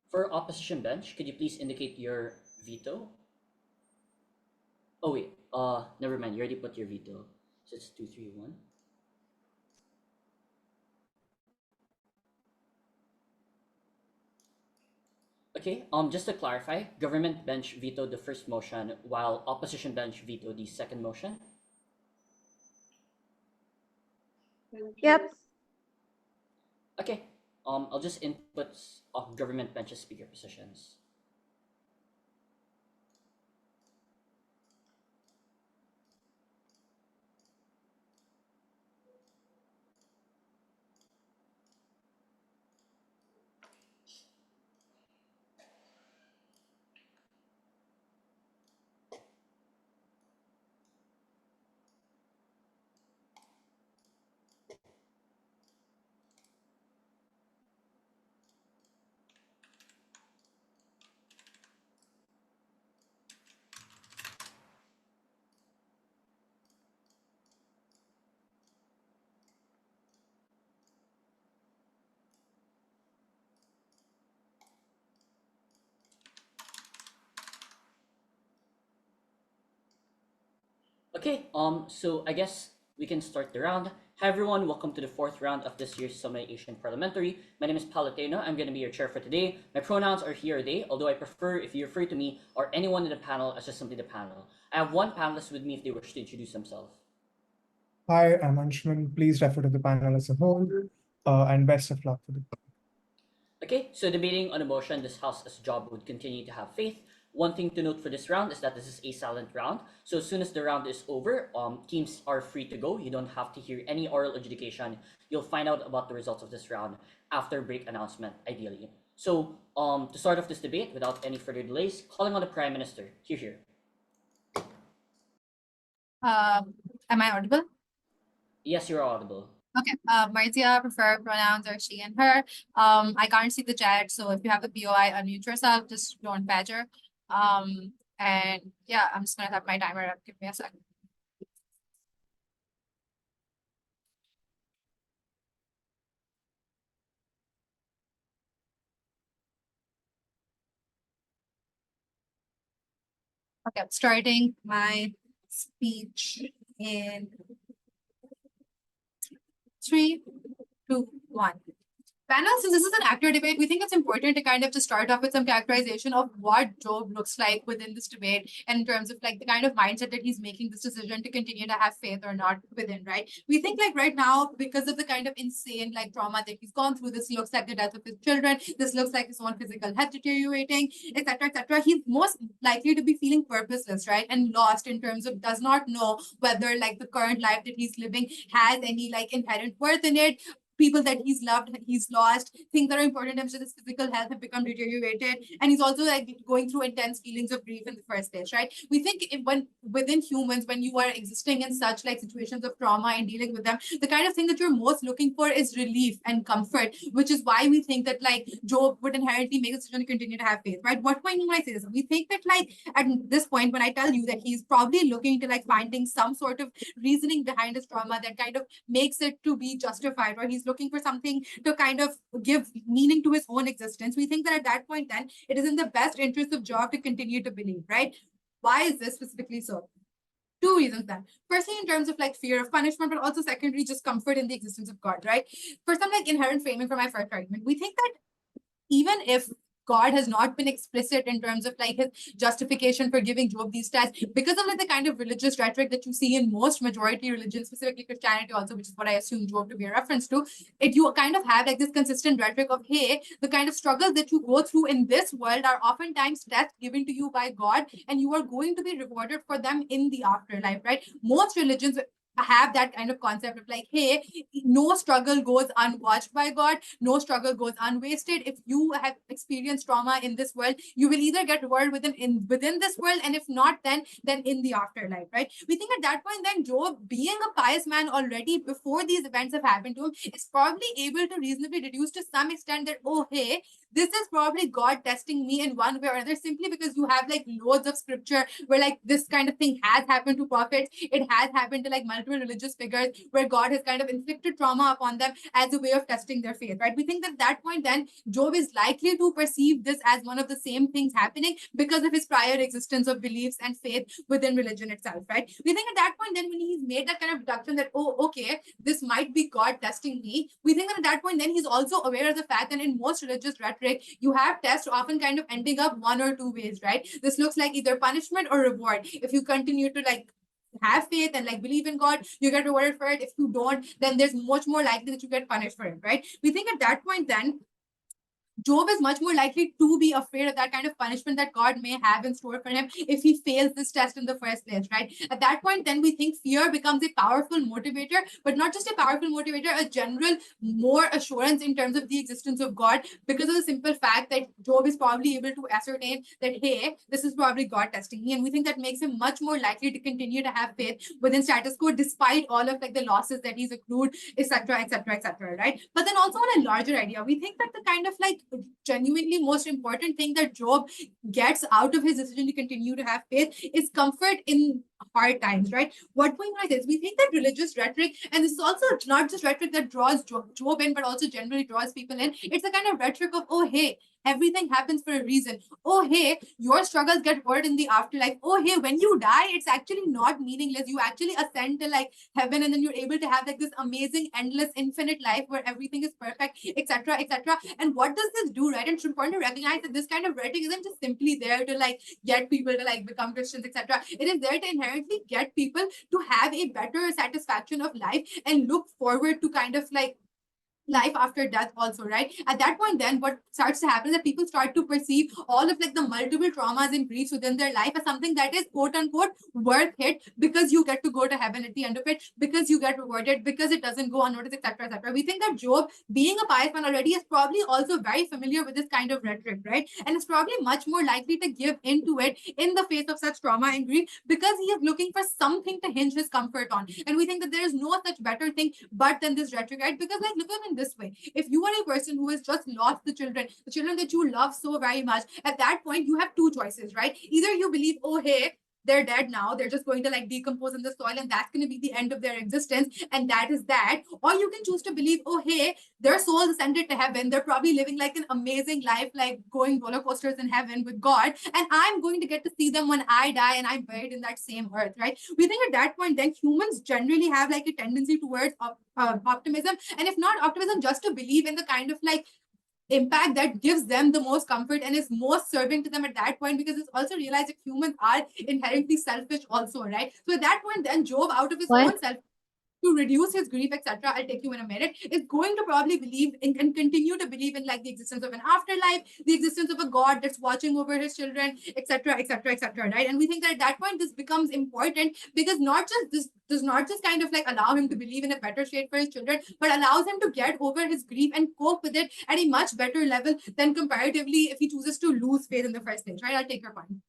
For opposition bench, could you please indicate your veto? Oh wait, never mind. You already put your veto. So it's 2-3-1. Okay. Just to clarify, government bench vetoed the first motion, while opposition bench vetoed the second motion. Yep. Okay. I'll just input government bench's speaker positions. Okay, so I guess we can start the round. Hi everyone, welcome to the fourth round of this year's Summit Asian Parliamentary. My name is Palatino. I'm going to be your chair for today. My pronouns are he or they, although I prefer if you refer to me or anyone in the panel as just simply the panel. I have one panelist with me if they wish to introduce themselves. Hi, I'm Anshuman. Please refer to the panel as a whole, and best of luck for the. Okay, so debating on a motion, this House's job would continue to have faith. One thing to note for this round is that this is a silent round. So as soon as the round is over, teams are free to go. You don't have to hear any oral adjudication. You'll find out about the results of this round after break announcement, ideally. So to start off this debate, without any further delays, calling on the Prime Minister. Here. Am I audible? Yes, you're audible. Okay. Marziya, prefer pronouns are she and her. I can't see the chat, so if you have the POI, unmute yourself. Just don't badger. And yeah, I'm just gonna have my timer up. Give me a second. Okay, I'm starting my speech in 3, 2, 1. Panel, since this is an actor debate, we think it's important to kind of just start off with some characterization of what Job looks like within this debate and in terms of like the kind of mindset that he's making this decision to continue to have faith or not within, right? We think like right now, because of the kind of insane like trauma that he's gone through, this looks like the death of his children, this looks like his own physical health deteriorating, etc., etc. He's most likely to be feeling purposeless, right? And lost in terms of does not know whether like the current life that he's living has any like inherent worth in it. People that he's loved, he's lost, things that are important in terms of his physical health have become deteriorated. And he's also like going through intense feelings of grief in the first place, right? We think when within humans, when you are existing in such like situations of trauma and dealing with them, the kind of thing that you're most looking for is relief and comfort, which is why we think that like Job would inherently make a decision to continue to have faith, right? What do I mean when I say this? We think that like at this point, when I tell you that he's probably looking to like finding some sort of reasoning behind his trauma that kind of makes it to be justified, or he's looking for something to kind of give meaning to his own existence. We think that at that point, then it is in the best interest of Job to continue to believe, right? Why is this specifically so? Two reasons then. Firstly, in terms of like fear of punishment, but also secondly, just comfort in the existence of God, right? For some like inherent framing for my first argument, we think that even if God has not been explicit in terms of like his justification for giving Job these tests, because of like the kind of religious rhetoric that you see in most majority religions, specifically Christianity also, which is what I assume Job to be a reference to, you kind of have like this consistent rhetoric of, hey, the kind of struggles that you go through in this world are oftentimes tests given to you by God, and you are going to be rewarded for them in the afterlife, right? Most religions have that kind of concept of like, hey, no struggle goes unwatched by God, no struggle goes unwasted. If you have experienced trauma in this world, you will either get rewarded within this world, and if not, then in the afterlife, right? We think at that point, then Job, being a pious man already before these events have happened to him, is probably able to reasonably deduce to some extent that, oh, hey, this is probably God testing me in one way or another, simply because you have like loads of scripture where like this kind of thing has happened to prophets. It has happened to like multiple religious figures where God has kind of inflicted trauma upon them as a way of testing their faith, right? We think that at that point, then Job is likely to perceive this as one of the same things happening because of his prior existence of beliefs and faith within religion itself, right? We think at that point, then when he's made that kind of deduction that, oh, okay, this might be God testing me, we think that at that point, then he's also aware of the fact that in most religious rhetoric, you have tests often kind of ending up one or two ways, right? This looks like either punishment or reward. If you continue to like have faith and like believe in God, you get rewarded for it. If you don't, then there's much more likely that you get punished for it, right? We think at that point, then Job is much more likely to be afraid of that kind of punishment that God may have in store for him if he fails this test in the first place, right? At that point, then we think fear becomes a powerful motivator, but not just a powerful motivator, a general more assurance in terms of the existence of God, because of the simple fact that Job is probably able to ascertain that, hey, this is probably God testing me. And we think that makes him much more likely to continue to have faith within status quo, despite all of like the losses that he's accrued, etc., etc., etc., right? But then also on a larger idea, we think that the kind of like genuinely most important thing that Job gets out of his decision to continue to have faith is comfort in hard times, right? What we mean by this, we think that religious rhetoric, and this is also not just rhetoric that draws Job in, but also generally draws people in. It's a kind of rhetoric of, oh, hey, everything happens for a reason. Oh, hey, your struggles get heard in the afterlife. Oh, hey, when you die, it's actually not meaningless. You actually ascend to like heaven, and then you're able to have like this amazing, endless, infinite life where everything is perfect, etc., etc. And what does this do, right? And it's important to recognize that this kind of rhetoric isn't just simply there to like get people to like become Christians, etc. It is there to inherently get people to have a better satisfaction of life and look forward to kind of like life after death also, right? At that point, then what starts to happen is that people start to perceive all of like the multiple traumas and griefs within their life as something that is quote unquote worth it, because you get to go to heaven at the end of it, because you get rewarded, because it doesn't go unnoticed, etc., etc. We think that Job, being a pious man already, is probably also very familiar with this kind of rhetoric, right? And is probably much more likely to give into it in the face of such trauma and grief, because he is looking for something to hinge his comfort on. And we think that there is no such better thing but than this rhetoric, right? Because like look at it in this way, if you are a person who has just lost the children that you love so very much, at that point you have two choices, right? Either you believe, oh, hey, they're dead now, they're just going to like decompose in the soil and that's going to be the end of their existence, and that is that. Or you can choose to believe, oh, hey, their souls ascended to heaven, they're probably living like an amazing life, like going roller coasters in heaven with God, and I'm going to get to see them when I die and I'm buried in that same earth, right? We think at that point, then humans generally have like a tendency towards optimism, and if not optimism, just to believe in the kind of like impact that gives them the most comfort and is most serving to them at that point, because it's also realized that humans are inherently selfish also, right? So at that point, then Job, out of his own self, to reduce his grief, etc., I'll take you in a minute, is going to probably believe in and continue to believe in like the existence of an afterlife, the existence of a God that's watching over his children, etc., etc., etc., right? And we think that at that point this becomes important, because not just this does not just kind of like allow him to believe in a better fate for his children, but allows him to get over his grief and cope with it at a much better level than comparatively if he chooses to lose faith in the first place, right? I'll take your point.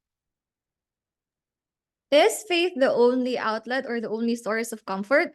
Is faith the only outlet or the only source of comfort?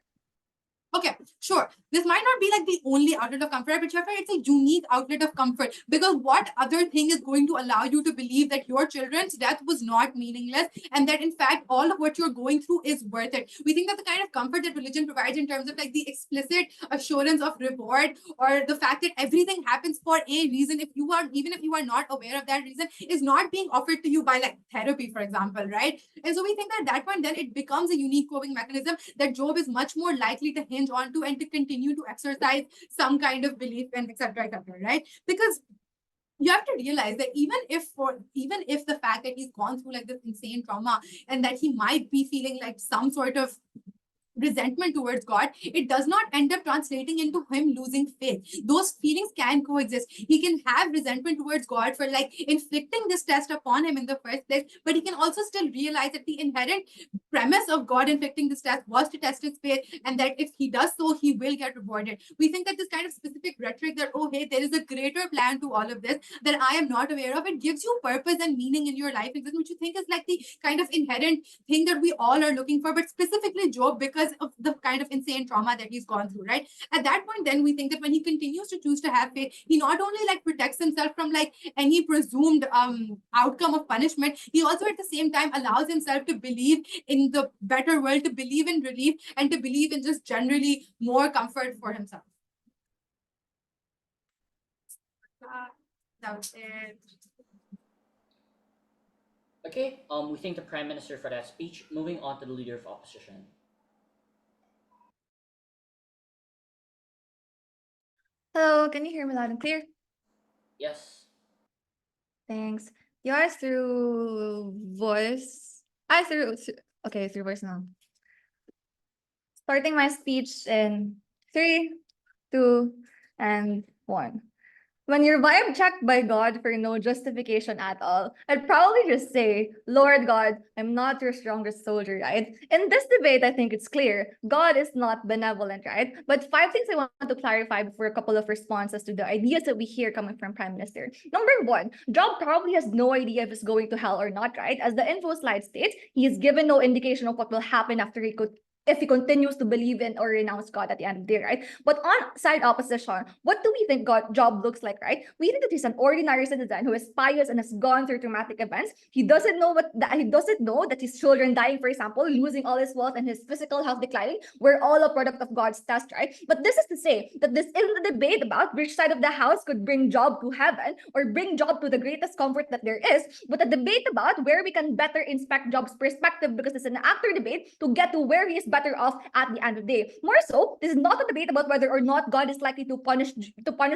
Okay, sure. This might not be like the only outlet of comfort, but it's a unique outlet of comfort, because what other thing is going to allow you to believe that your children's death was not meaningless, and that in fact all of what you're going through is worth it? We think that the kind of comfort that religion provides in terms of like the explicit assurance of reward, or the fact that everything happens for a reason, even if you are not aware of that reason, is not being offered to you by like therapy, for example, right? And so we think that at that point, then it becomes a unique coping mechanism that Job is much more likely to hinge onto and to continue to exercise some kind of belief and etc., right? Because you have to realize that even if the fact that he's gone through like this insane trauma and that he might be feeling like some sort of resentment towards God, it does not end up translating into him losing faith. Those feelings can coexist. He can have resentment towards God for like inflicting this test upon him in the first place, but he can also still realize that the inherent premise of God inflicting this test was to test his faith, and that if he does so, he will get rewarded. We think that this kind of specific rhetoric that, oh, hey, there is a greater plan to all of this that I am not aware of, it gives you purpose and meaning in your life, which you think is like the kind of inherent thing that we all are looking for, but specifically Job, because of the kind of insane trauma that he's gone through, right? At that point, then we think that when he continues to choose to have faith, he not only like protects himself from like any presumed outcome of punishment, he also at the same time allows himself to believe in the better world, to believe in relief, and to believe in just generally more comfort for himself. That was it. Okay, we thank the Prime Minister for that speech. Moving on to the Leader of Opposition. Hello, can you hear me loud and clear? Yes. Thanks. Yours through voice. Through voice now. Starting my speech in 3, 2, and 1. When you're vibe checked by God for no justification at all, I'd probably just say, Lord God, I'm not your strongest soldier, right? In this debate, I think it's clear, God is not benevolent, right? But 5 things I want to clarify before a couple of responses to the ideas that we hear coming from Prime Minister. Number 1, Job probably has no idea if he's going to hell or not, right? As the info slide states, he is given no indication of what will happen after if he continues to believe in or renounce God at the end of the day, right? But on side opposition, what do we think Job looks like, right? We think that he's an ordinary citizen who is pious and has gone through traumatic events. He doesn't know that his children dying, for example, losing all his wealth and his physical health declining, were all a product of God's test, right? But this is to say that this isn't a debate about which side of the house could bring Job to heaven or bring Job to the greatest comfort that there is, but a debate about where we can better inspect Job's perspective, because it's an actor debate to get to where he is better off at the end of the day. More so, this is not a debate about whether or not God is likely to punish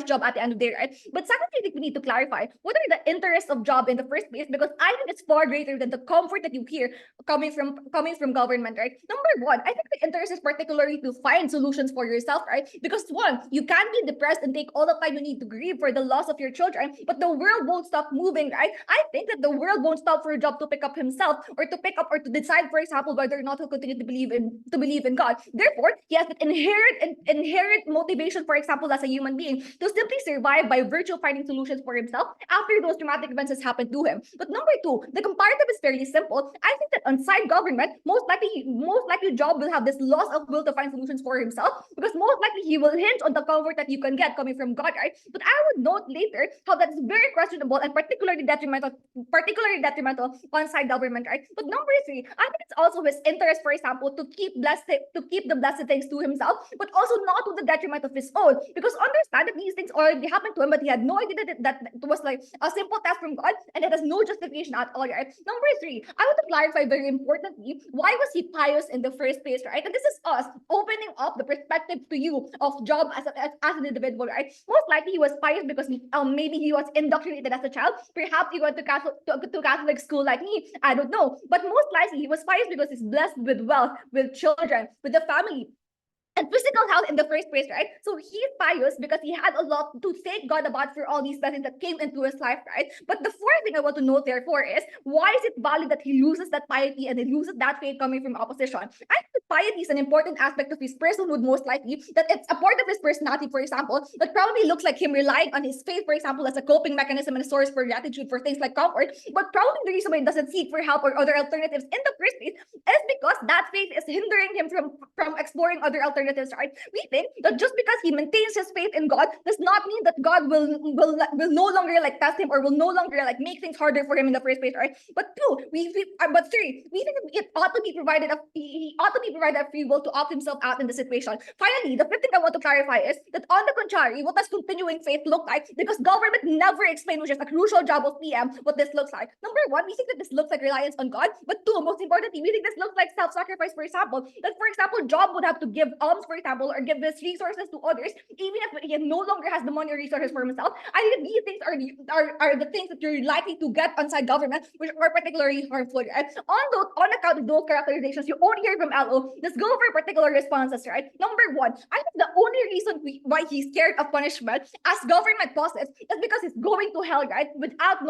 Job at the end of the day, right? But secondly, I think we need to clarify what are the interests of Job in the first place, because I think it's far greater than the comfort that you hear coming from government, right? Number 1, I think the interest is particularly to find solutions for yourself, right? Because 1, you can't be depressed and take all the time you need to grieve for the loss of your children, but the world won't stop moving, right? I think that the world won't stop for Job to pick up himself or to decide, for example, whether or not he'll continue to believe in God. Therefore, he has an inherent motivation, for example, as a human being, to simply survive by virtue of finding solutions for himself after those traumatic events has happened to him. But number 2, the comparative is fairly simple. I think that on side government, most likely Job will have this loss of will to find solutions for himself, because most likely he will hinge on the comfort that you can get coming from God, right? But I would note later how that is very questionable and particularly detrimental on side government, right? But number 3, I think it's also his interest, for example, to keep the blessed things to himself, but also not to the detriment of his own. Because understand that these things already happened to him, but he had no idea that it was like a simple test from God, and it has no justification at all, right? Number 3, I want to clarify very importantly, why was he pious in the first place, right? And this is us opening up the perspective to you of Job as an individual, right? Most likely he was pious because maybe he was indoctrinated as a child. Perhaps he went to Catholic school like me. I don't know. But most likely he was pious because he's blessed with wealth, with children, with the family, and physical health in the first place, right? So he's pious because he had a lot to thank God about for all these blessings that came into his life, right? But the 4th thing I want to note, therefore, is why is it valid that he loses that piety and he loses that faith coming from opposition? I think that piety is an important aspect of his personhood, most likely, that it's a part of his personality, for example, that probably looks like him relying on his faith, for example, as a coping mechanism and a source for gratitude for things like comfort. But probably the reason why he doesn't seek for help or other alternatives in the first place is because that faith is hindering him from exploring other alternatives, right? We think that just because he maintains his faith in God does not mean that God will no longer like test him or will no longer like make things harder for him in the first place, right? But 3, we think that it ought to be provided he ought to be provided a free will to opt himself out in the situation. Finally, the 5th thing I want to clarify is that on the contrary, what does continuing faith look like? Because government never explained, which is a crucial job of PM, what this looks like. Number 1, we think that this looks like reliance on God, but 2, most importantly, we think this looks like self-sacrifice, for example. That, for example, Job would have to give alms, for example, or give his resources to others, even if he no longer has the money or resources for himself. I think these things are the things that you're likely to get inside government, which are particularly harmful. Right? On account of those characterizations, you only hear from LO. Let's go over particular responses, right? Number one, I think the only reason why he's scared of punishment, as government posits, is because he's going to hell, right? Without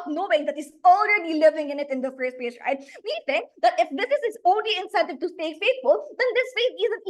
knowing that he's already living in it in the first place, right? We think that if this is his only incentive to stay faithful, then this faith isn't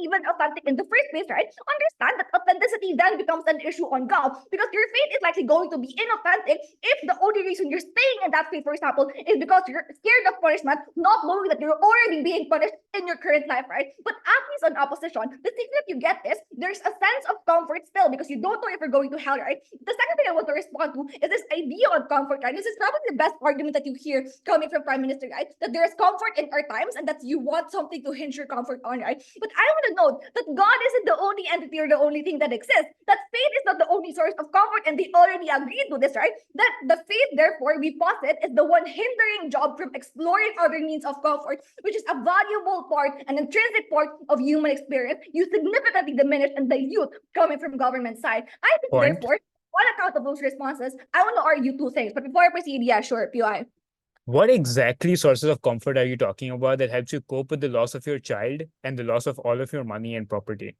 even authentic in the first place, right? Understand that authenticity then becomes an issue on God, because your faith is likely going to be inauthentic if the only reason you're staying in that faith, for example, is because you're scared of punishment, not knowing that you're already being punished in your current life, right? But at least on opposition, the thing that you get is there's a sense of comfort still, because you don't know if you're going to hell, right? The second thing I want to respond to is this idea of comfort, right? This is probably the best argument that you hear coming from Prime Minister, right? That there is comfort in our times and that you want something to hinge your comfort on, right? But I want to note that God isn't the only entity or the only thing that exists. That faith is not the only source of comfort, and they already agreed to this, right? That the faith, therefore, we posit, is the one hindering Job from exploring other means of comfort, which is a valuable part, an intrinsic part of human experience. You significantly diminish and dilute coming from government side. I think, Point. therefore, on account of those responses, I want to argue two things. But before I proceed, yeah, sure, PI. What exactly sources of comfort are you talking about that helps you cope with the loss of your child and the loss of all of your money and property?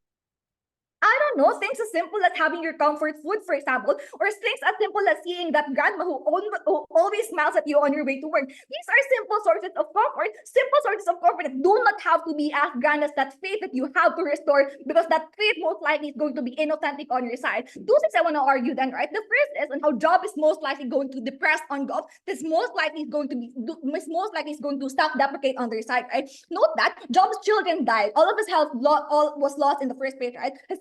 I don't know, things as simple as having your comfort food, for example, or things as simple as seeing that grandma who always smiles at you on your way to work. These are simple sources of comfort that do not have to be as grand as that faith that you have to restore, because that faith most likely is going to be inauthentic on your side. Two things I want to argue then, right? The first is on how Job is most likely going to depress on God. This most likely is going to self-deprecate on their side, right? Note that Job's children died. All of his health was lost in the first place, right? His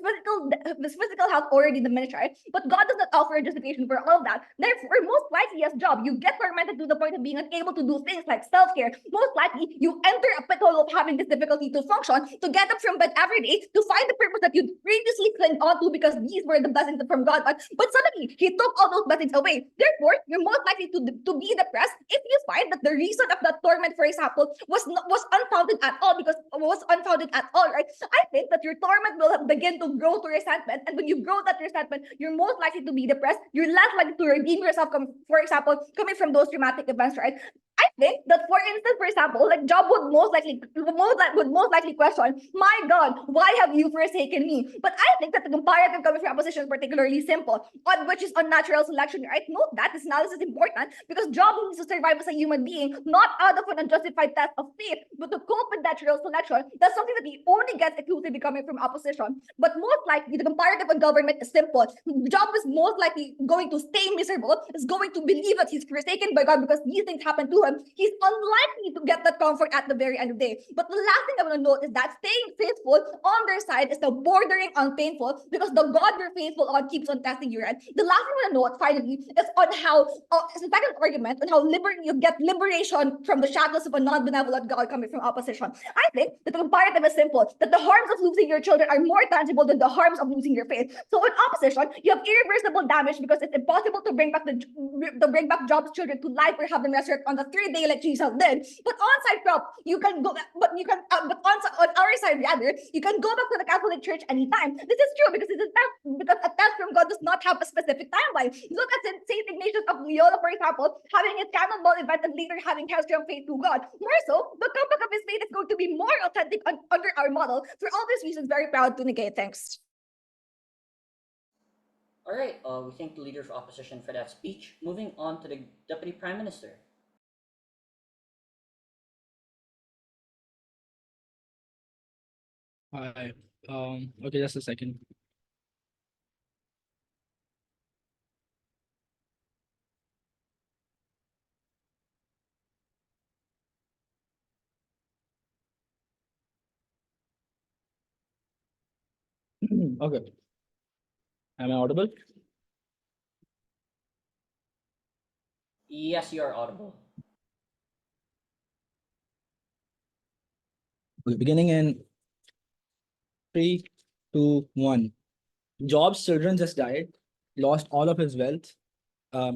physical health already diminished, right? But God does not offer a justification for all of that. Therefore, most likely as Job, you get tormented to the point of being unable to do things like self-care. Most likely, you enter a pit hole of having this difficulty to function, to get up from bed every day, to find the purpose that you previously clung onto because these were the blessings from God. But suddenly, he took all those blessings away. Therefore, you're most likely to be depressed if you find that the reason of that torment, for example, was unfounded at all, right? I think that your torment will begin to grow to resentment, and when you grow that resentment, you're most likely to be depressed. You're less likely to redeem yourself, for example, coming from those traumatic events, right? I think that, for instance, for example, like Job would most likely question, "My God, why have you forsaken me?" But I think that the comparative coming from opposition is particularly simple, which is unnatural selection, right? Note that this analysis is important because Job needs to survive as a human being, not out of an unjustified test of faith, but to cope with natural selection. That's something that he only gets exclusively coming from opposition. But most likely, the comparative on government is simple. Job is most likely going to stay miserable, is going to believe that he's forsaken by God because these things happen to him. He's unlikely to get that comfort at the very end of the day. But the last thing I want to note is that staying faithful on their side is the bordering on painful, because the God you're faithful on keeps on testing you, right? The last thing I want to note, finally, is on how, it's a second argument on how you get liberation from the shackles of a non-benevolent God coming from opposition. I think that the comparative is simple, that the harms of losing your children are more tangible than the harms of losing your faith. So in opposition, you have irreversible damage because it's impossible to bring back Job's children to life or have them resurrect on the third day like Jesus did. But on-site prop, but on our side rather, you can go back to the Catholic Church anytime. This is true because a test from God does not have a specific timeline. Look at Saint Ignatius of Loyola, for example, having his cannonball event and later having his strong faith to God. More so, the comeback of his faith is going to be more authentic under our model. For all these reasons, very proud to negate. Thanks. All right, we thank the leader of opposition for that speech. Moving on to the Deputy Prime Minister. Hi. Okay, just a second. Okay. Am I audible? Yes, you are audible. Okay, beginning in 3, 2, 1. Job's children just died, lost all of his wealth.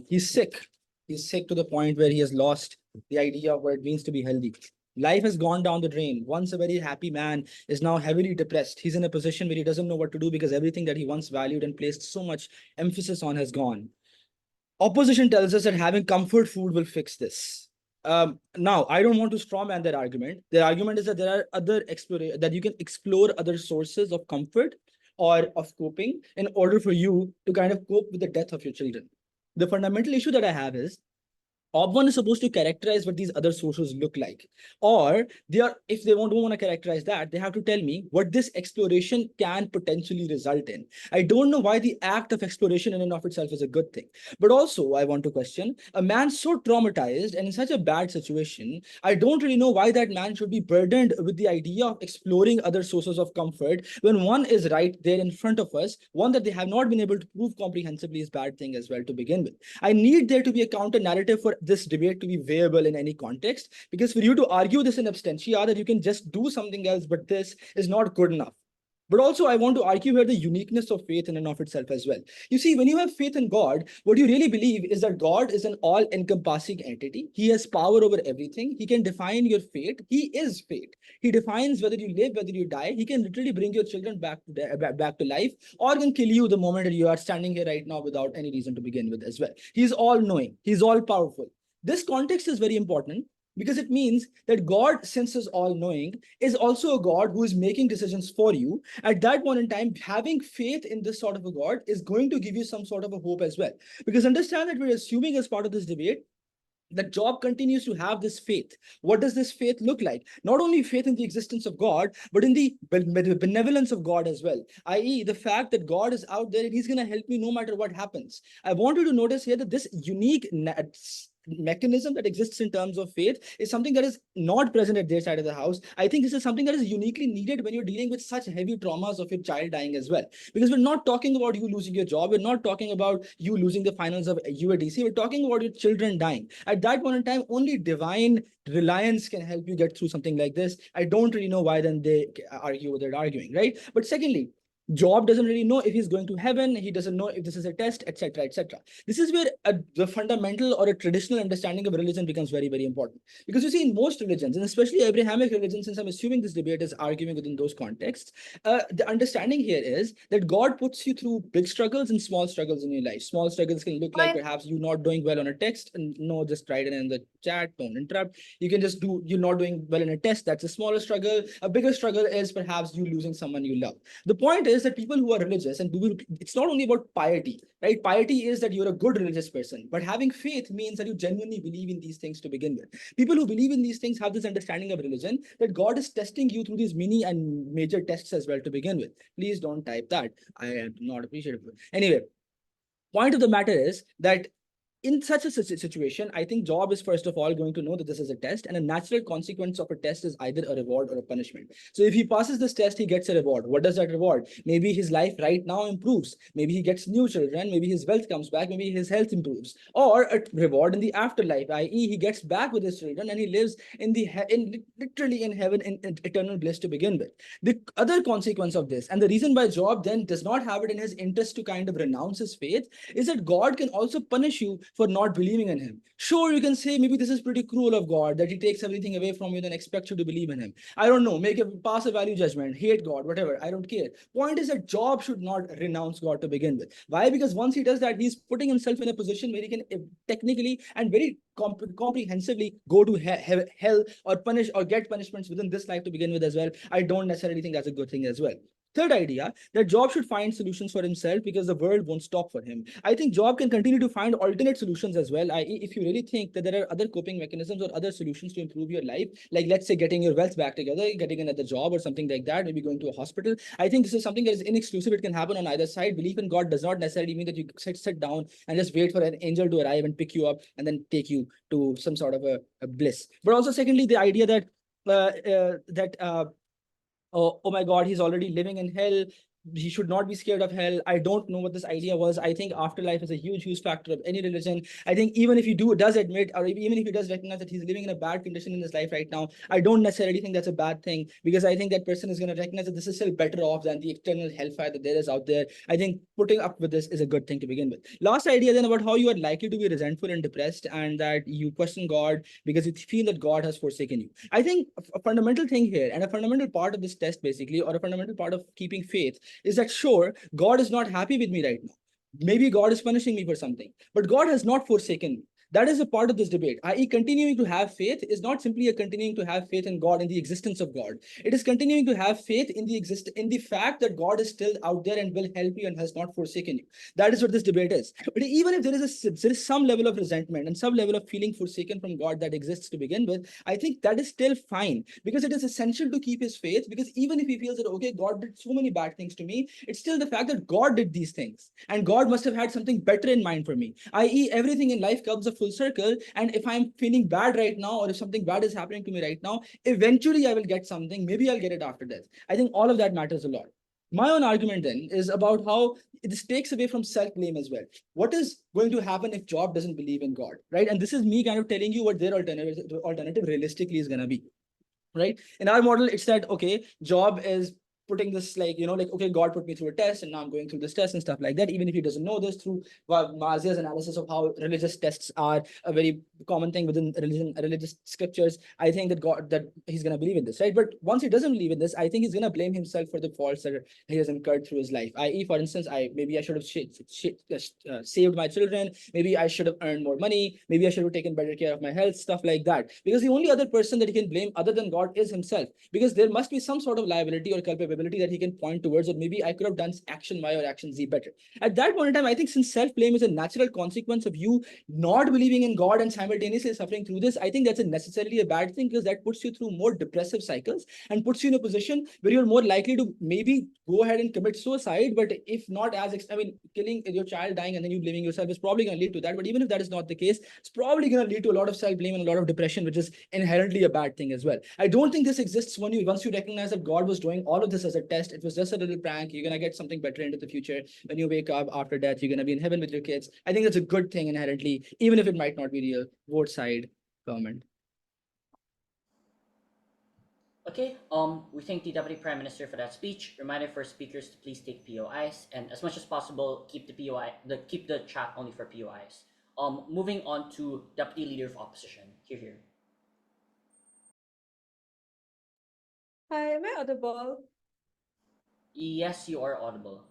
He's sick. He's sick to the point where he has lost the idea of what it means to be healthy. Life has gone down the drain. Once a very happy man is now heavily depressed. He's in a position where he doesn't know what to do because everything that he once valued and placed so much emphasis on has gone. Opposition tells us that having comfort food will fix this. Now, I don't want to strawman their argument. Their argument is that there are other that you can explore other sources of comfort or of coping in order for you to kind of cope with the death of your children. The fundamental issue that I have is Ob1 is supposed to characterize what these other sources look like. Or they are, if they don't want to characterize that, they have to tell me what this exploration can potentially result in. I don't know why the act of exploration in and of itself is a good thing. But also, I want to question a man so traumatized and in such a bad situation, I don't really know why that man should be burdened with the idea of exploring other sources of comfort when one is right there in front of us, one that they have not been able to prove comprehensively is bad thing as well to begin with. I need there to be a counter narrative for this debate to be viable in any context, because for you to argue this in absentia that you can just do something else, but this is not good enough. But also, I want to argue here the uniqueness of faith in and of itself as well. You see, when you have faith in God, what you really believe is that God is an all-encompassing entity. He has power over everything. He can define your fate. He is fate. He defines whether you live, whether you die. He can literally bring your children back to life, or can kill you the moment that you are standing here right now without any reason to begin with as well. He's all-knowing. He's all-powerful. This context is very important because it means that God, since is all-knowing, is also a God who is making decisions for you. At that point in time, having faith in this sort of a God is going to give you some sort of a hope as well. Because understand that we're assuming as part of this debate that Job continues to have this faith. What does this faith look like? Not only faith in the existence of God, but in the benevolence of God as well, i.e. the fact that God is out there and he's going to help me no matter what happens. I want you to notice here that this unique mechanism that exists in terms of faith is something that is not present at their side of the house. I think this is something that is uniquely needed when you're dealing with such heavy traumas of your child dying as well. Because we're not talking about you losing your job. We're not talking about you losing the finals of UADC. We're talking about your children dying. At that point in time, only divine reliance can help you get through something like this. I don't really know why then they argue what they're arguing, right? But secondly, Job doesn't really know if he's going to heaven. He doesn't know if this is a test, etc., etc. This is where the fundamental or a traditional understanding of religion becomes very, very important. Because you see, in most religions, and especially Abrahamic religions, since I'm assuming this debate is arguing within those contexts, the understanding here is that God puts you through big struggles and small struggles in your life. Small struggles can look like perhaps you not doing well on a text, and no, just write it in the chat, don't interrupt. You can just do, you're not doing well in a test. That's a smaller struggle. A bigger struggle is perhaps you losing someone you love. The point is that people who are religious, and it's not only about piety, right? Piety is that you're a good religious person, but having faith means that you genuinely believe in these things to begin with. People who believe in these things have this understanding of religion that God is testing you through these mini and major tests as well to begin with. Please don't type that. I am not appreciative. Anyway, point of the matter is that in such a situation, I think Job is first of all going to know that this is a test, and a natural consequence of a test is either a reward or a punishment. So if he passes this test, he gets a reward. What does that reward? Maybe his life right now improves. Maybe he gets new children. Maybe his wealth comes back. Maybe his health improves. Or a reward in the afterlife, i.e. he gets back with his children and he lives in literally in heaven in eternal bliss to begin with. The other consequence of this, and the reason why Job then does not have it in his interest to kind of renounce his faith, is that God can also punish you for not believing in him. Sure, you can say maybe this is pretty cruel of God that he takes everything away from you and expects you to believe in him. I don't know, pass a value judgment, hate God, whatever, I don't care. Point is that Job should not renounce God to begin with. Why? Because once he does that, he's putting himself in a position where he can technically and very comprehensively go to hell or punish or get punishments within this life to begin with as well. I don't necessarily think that's a good thing as well. Third idea, that Job should find solutions for himself because the world won't stop for him. I think Job can continue to find alternate solutions as well. I.e., if you really think that there are other coping mechanisms or other solutions to improve your life, like let's say getting your wealth back together, getting another job or something like that, maybe going to a hospital. I think this is something that is inexclusive. It can happen on either side. Belief in God does not necessarily mean that you sit down and just wait for an angel to arrive and pick you up and then take you to some sort of a bliss. But also, secondly, the idea that oh my God, he's already living in hell. he should not be scared of hell. I don't know what this idea was. I think afterlife is a huge factor of any religion. I think even if he does admit, or even if he does recognize that he's living in a bad condition in his life right now, I don't necessarily think that's a bad thing, because I think that person is going to recognize that this is still better off than the external hellfire that there is out there. I think putting up with this is a good thing to begin with. Last idea then about how you are likely to be resentful and depressed, and that you question God because you feel that God has forsaken you. I think a fundamental thing here, and a fundamental part of this test basically, or a fundamental part of keeping faith, is that sure, God is not happy with me right now. Maybe God is punishing me for something, but God has not forsaken me. That is a part of this debate, i.e. continuing to have faith is not simply a continuing to have faith in God, in the existence of God. It is continuing to have faith in the fact that God is still out there and will help you and has not forsaken you. That is what this debate is. But even if there is some level of resentment and some level of feeling forsaken from God that exists to begin with, I think that is still fine, because it is essential to keep his faith, because even if he feels that, okay, God did so many bad things to me, it's still the fact that God did these things, and God must have had something better in mind for me, i.e. everything in life comes a full circle, and if I'm feeling bad right now, or if something bad is happening to me right now, eventually I will get something. Maybe I'll get it after death. I think all of that matters a lot. My own argument then is about how this takes away from self-blame as well. What is going to happen if Job doesn't believe in God, right? And this is me kind of telling you what their alternative realistically is going to be, right? In our model, it's that, okay, Job is putting this like, okay, God put me through a test and now I'm going through this test and stuff like that. Even if he doesn't know this, through Marziya's analysis of how religious tests are a very common thing within religious scriptures, I think that he's going to believe in this, right? But once he doesn't believe in this, I think he's going to blame himself for the faults that he has incurred through his life. I.e., for instance, maybe I should have saved my children. Maybe I should have earned more money. Maybe I should have taken better care of my health, stuff like that. Because the only other person that he can blame other than God is himself. Because there must be some sort of liability or culpability that he can point towards, or maybe I could have done action Y or action Z better. At that point in time, I think since self-blame is a natural consequence of you not believing in God and simultaneously suffering through this, I think that's necessarily a bad thing, because that puts you through more depressive cycles and puts you in a position where you're more likely to maybe go ahead and commit suicide. But if not killing your child dying and then you blaming yourself is probably going to lead to that. But even if that is not the case, it's probably going to lead to a lot of self-blame and a lot of depression, which is inherently a bad thing as well. I don't think this exists once you recognize that God was doing all of this as a test. It was just a little prank. You're going to get something better into the future. When you wake up after death, you're going to be in heaven with your kids. I think that's a good thing inherently, even if it might not be real. Vote side, government. Okay, we thank the Deputy Prime Minister for that speech. Reminder for speakers to please take POIs, and as much as possible, keep the chat only for POIs. Moving on to Deputy Leader of Opposition. Here. Hi, am I audible? Yes, you are audible.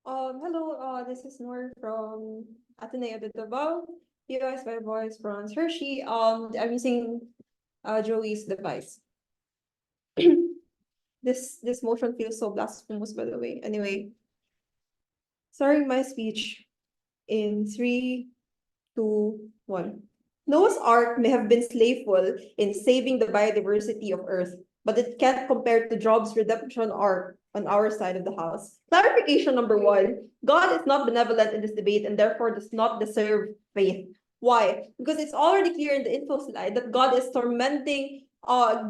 Hello, this is Noor from Ateneo de Davao. POS by voice from Hershey. I'm using Joey's device. This motion feels so blasphemous, by the way. Anyway, starting my speech in 3, 2, 1. Noah's Ark may have been slaveful in saving the biodiversity of Earth, but it can't compare to Job's redemption arc on our side of the house. Clarification number 1, God is not benevolent in this debate and therefore does not deserve faith. Why? Because it's already clear in the info slide that God is tormenting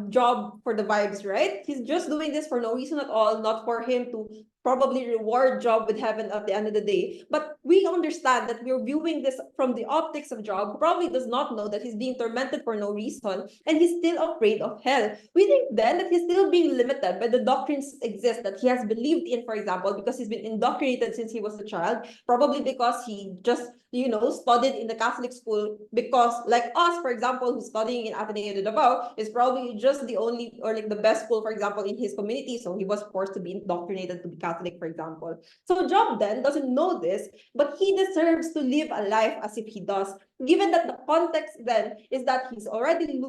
Job for the vibes, right? He's just doing this for no reason at all, not for him to probably reward Job with heaven at the end of the day. But we understand that we're viewing this from the optics of Job, who probably does not know that he's being tormented for no reason, and he's still afraid of hell. We think then that he's still being limited by the doctrines exist that he has believed in, for example, because he's been indoctrinated since he was a child, probably because he just studied in the Catholic school, because like us, for example, who's studying in Ateneo de Davao, is probably just the only or like the best school, for example, in his community. So he was forced to be indoctrinated to be Catholic, for example. So Job then doesn't know this, but he deserves to live a life as if he does, given that the context then is that he's already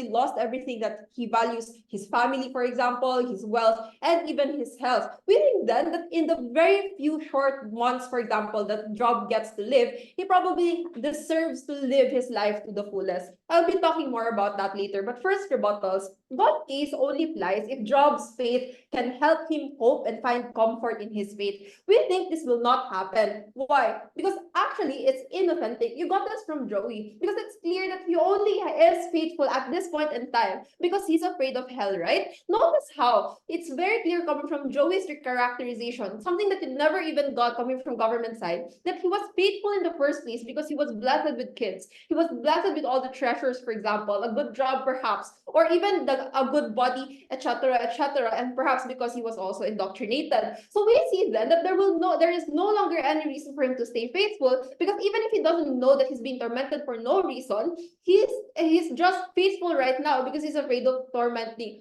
lost everything that he values, his family, for example, his wealth, and even his health. We think then that in the very few short months, for example, that Job gets to live, he probably deserves to live his life to the fullest. I'll be talking more about that later, but first, rebuttals. God's case only applies if Job's faith can help him hope and find comfort in his faith. We think this will not happen. Why? Because actually, it's inauthentic. You got want this from Joey because it's clear that he only is faithful at this point in time because he's afraid of hell, right? Notice how it's very clear coming from Joey's characterization, something that you never even got coming from government side, that he was faithful in the first place because he was blessed with kids. He was blessed with all the treasures, for example, a good job perhaps, or even a good body, etc., etc., and perhaps because he was also indoctrinated. So we see then that there is no longer any reason for him to stay faithful, because even if he doesn't know that he's being tormented for no reason, he's just faithful right now because he's afraid of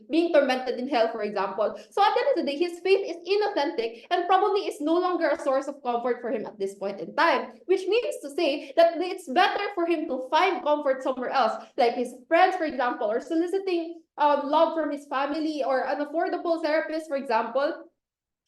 being tormented in hell, for example. So at the end of the day, his faith is inauthentic and probably is no longer a source of comfort for him at this point in time, which means to say that it's better for him to find comfort somewhere else, like his friends, for example, or soliciting love from his family, or an affordable therapist, for example,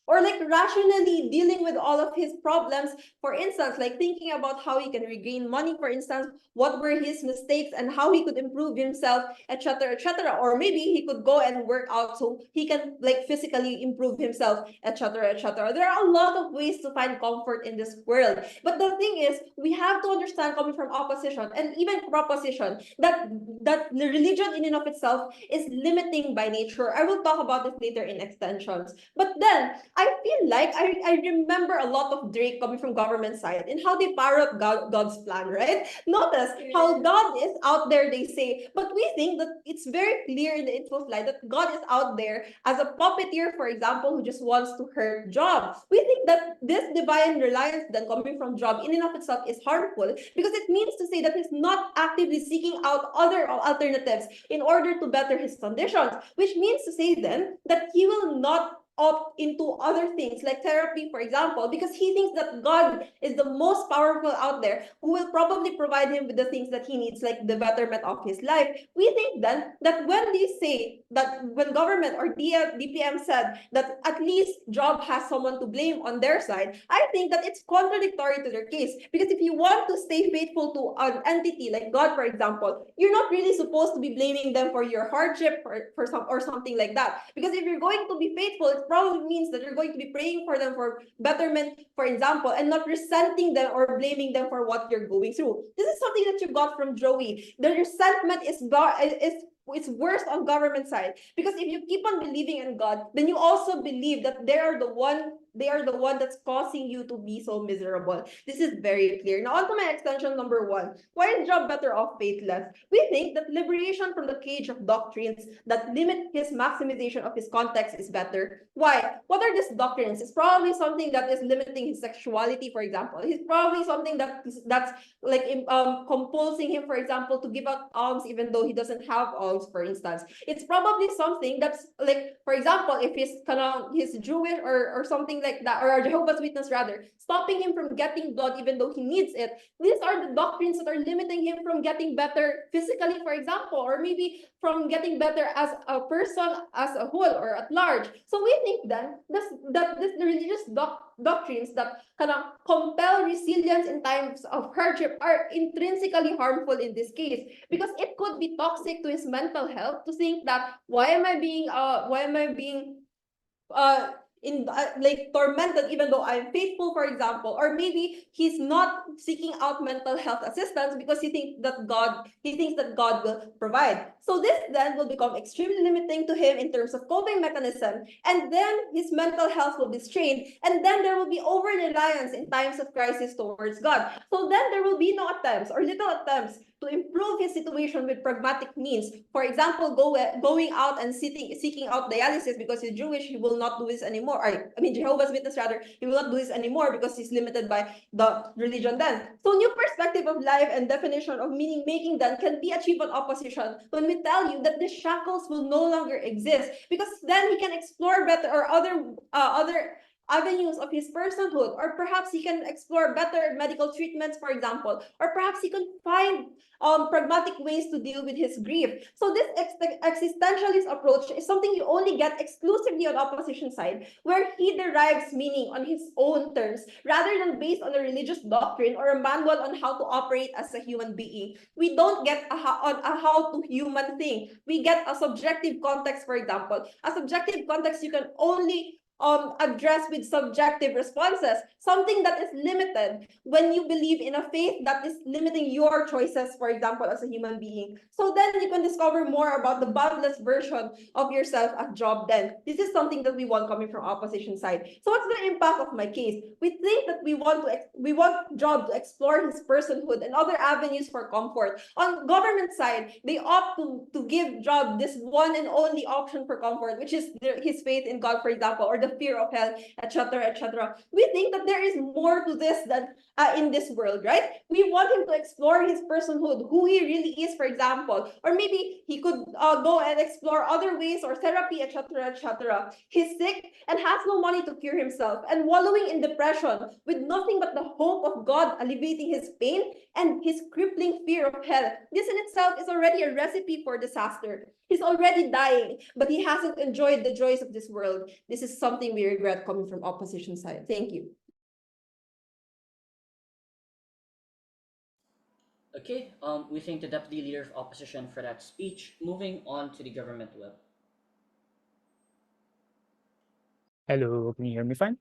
or like rationally dealing with all of his problems, for instance, like thinking about how he can regain money, for instance, what were his mistakes and how he could improve himself, etc., etc. Or maybe he could go and work out so he can like physically improve himself, etc., etc. There are a lot of ways to find comfort in this world, but the thing is, we have to understand, coming from opposition and even proposition, that the religion in and of itself is limiting by nature. I will talk about this later in extensions, but then I feel like I remember a lot of Drake coming from government side and how they power up God's plan, right? Notice how God is out there, they say, but we think that it's very clear in the info slide that God is out there as a puppeteer, for example, who just wants to hurt Job. We think that this divine reliance then coming from Job in and of itself is harmful because it means to say that he's not actively seeking out other alternatives in order to better his conditions, which means to say then that he will not opt into other things like therapy, for example, because he thinks that God is the most powerful out there who will probably provide him with the things that he needs, like the betterment of his life. We think then that when they say that, when government or DPM said that at least Job has someone to blame on their side, I think that it's contradictory to their case, because if you want to stay faithful to an entity like God, for example, you're not really supposed to be blaming them for your hardship or something like that, because if you're going to be faithful, it probably means that you're going to be praying for them for betterment, for example, and not resenting them or blaming them for what you're going through. This is something that you got from Joey. The resentment is it's worse on government side, because if you keep on believing in God, then you also believe that they are the one that's causing you to be so miserable. This is very clear. Now on to my extension number 1. Why is Job better off faithless? We think that liberation from the cage of doctrines that limit his maximization of his context is better. Why? What are these doctrines? It's probably something that is limiting his sexuality, for example. It's probably something that's like compulsing him, for example, to give out alms even though he doesn't have alms, for instance. It's probably something that's like, for example, if he's Jewish or something like that, or a Jehovah's Witness rather, stopping him from getting blood even though he needs it. These are the doctrines that are limiting him from getting better physically, for example, or maybe from getting better as a person as a whole or at large. So we think then that this religious doctrines that kind of compel resilience in times of hardship are intrinsically harmful in this case, because it could be toxic to his mental health to think that why am I being like tormented even though I'm faithful, for example, or maybe he's not seeking out mental health assistance because he thinks that God will provide. So this then will become extremely limiting to him in terms of coping mechanism, and then his mental health will be strained, and then there will be over reliance in times of crisis towards God. So then there will be no attempts or little attempts to improve his situation with pragmatic means. For example, going out and seeking out dialysis because he's Jewish, he will not do this anymore. Jehovah's Witness rather, he will not do this anymore because he's limited by the religion then. So new perspective of life and definition of meaning making then can be achieved on opposition when we tell you that the shackles will no longer exist, because then he can explore better or other avenues of his personhood, or perhaps he can explore better medical treatments, for example, or perhaps he can find pragmatic ways to deal with his grief. So this existentialist approach is something you only get exclusively on opposition side, where he derives meaning on his own terms rather than based on a religious doctrine or a manual on how to operate as a human being. We don't get a how to human thing. We get a subjective context, for example. A subjective context you can only addressed with subjective responses, something that is limited when you believe in a faith that is limiting your choices, for example, as a human being. So then you can discover more about the boundless version of yourself as Job then. This is something that we want coming from opposition side. So what's the impact of my case? We think that we want Job to explore his personhood and other avenues for comfort. On government side, they opt to give Job this one and only option for comfort, which is his faith in God, for example, or the fear of hell, etc., etc. We think that there is more to this than in this world, right? We want him to explore his personhood, who he really is, for example, or maybe he could go and explore other ways or therapy, etc., etc. He's sick and has no money to cure himself and wallowing in depression with nothing but the hope of God alleviating his pain and his crippling fear of hell. This in itself is already a recipe for disaster. He's already dying, but he hasn't enjoyed the joys of this world. This is something we regret coming from opposition side. Thank you. Okay, we thank the Deputy Leader of Opposition for that speech. Moving on to the government web. Hello, can you hear me fine?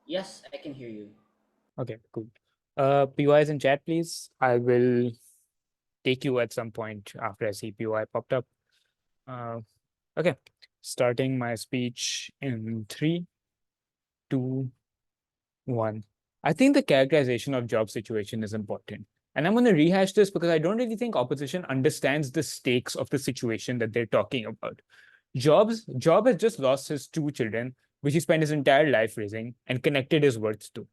Yes, I can hear you. Okay, cool. PYs in chat, please. I will take you at some point after I see PY popped up. Okay, starting my speech in 3, 2, 1. I think the characterization of job situation is important. And I'm going to rehash this because I don't really think opposition understands the stakes of the situation that they're talking about. Job has just lost his 2 children, which he spent his entire life raising and connected his worth to.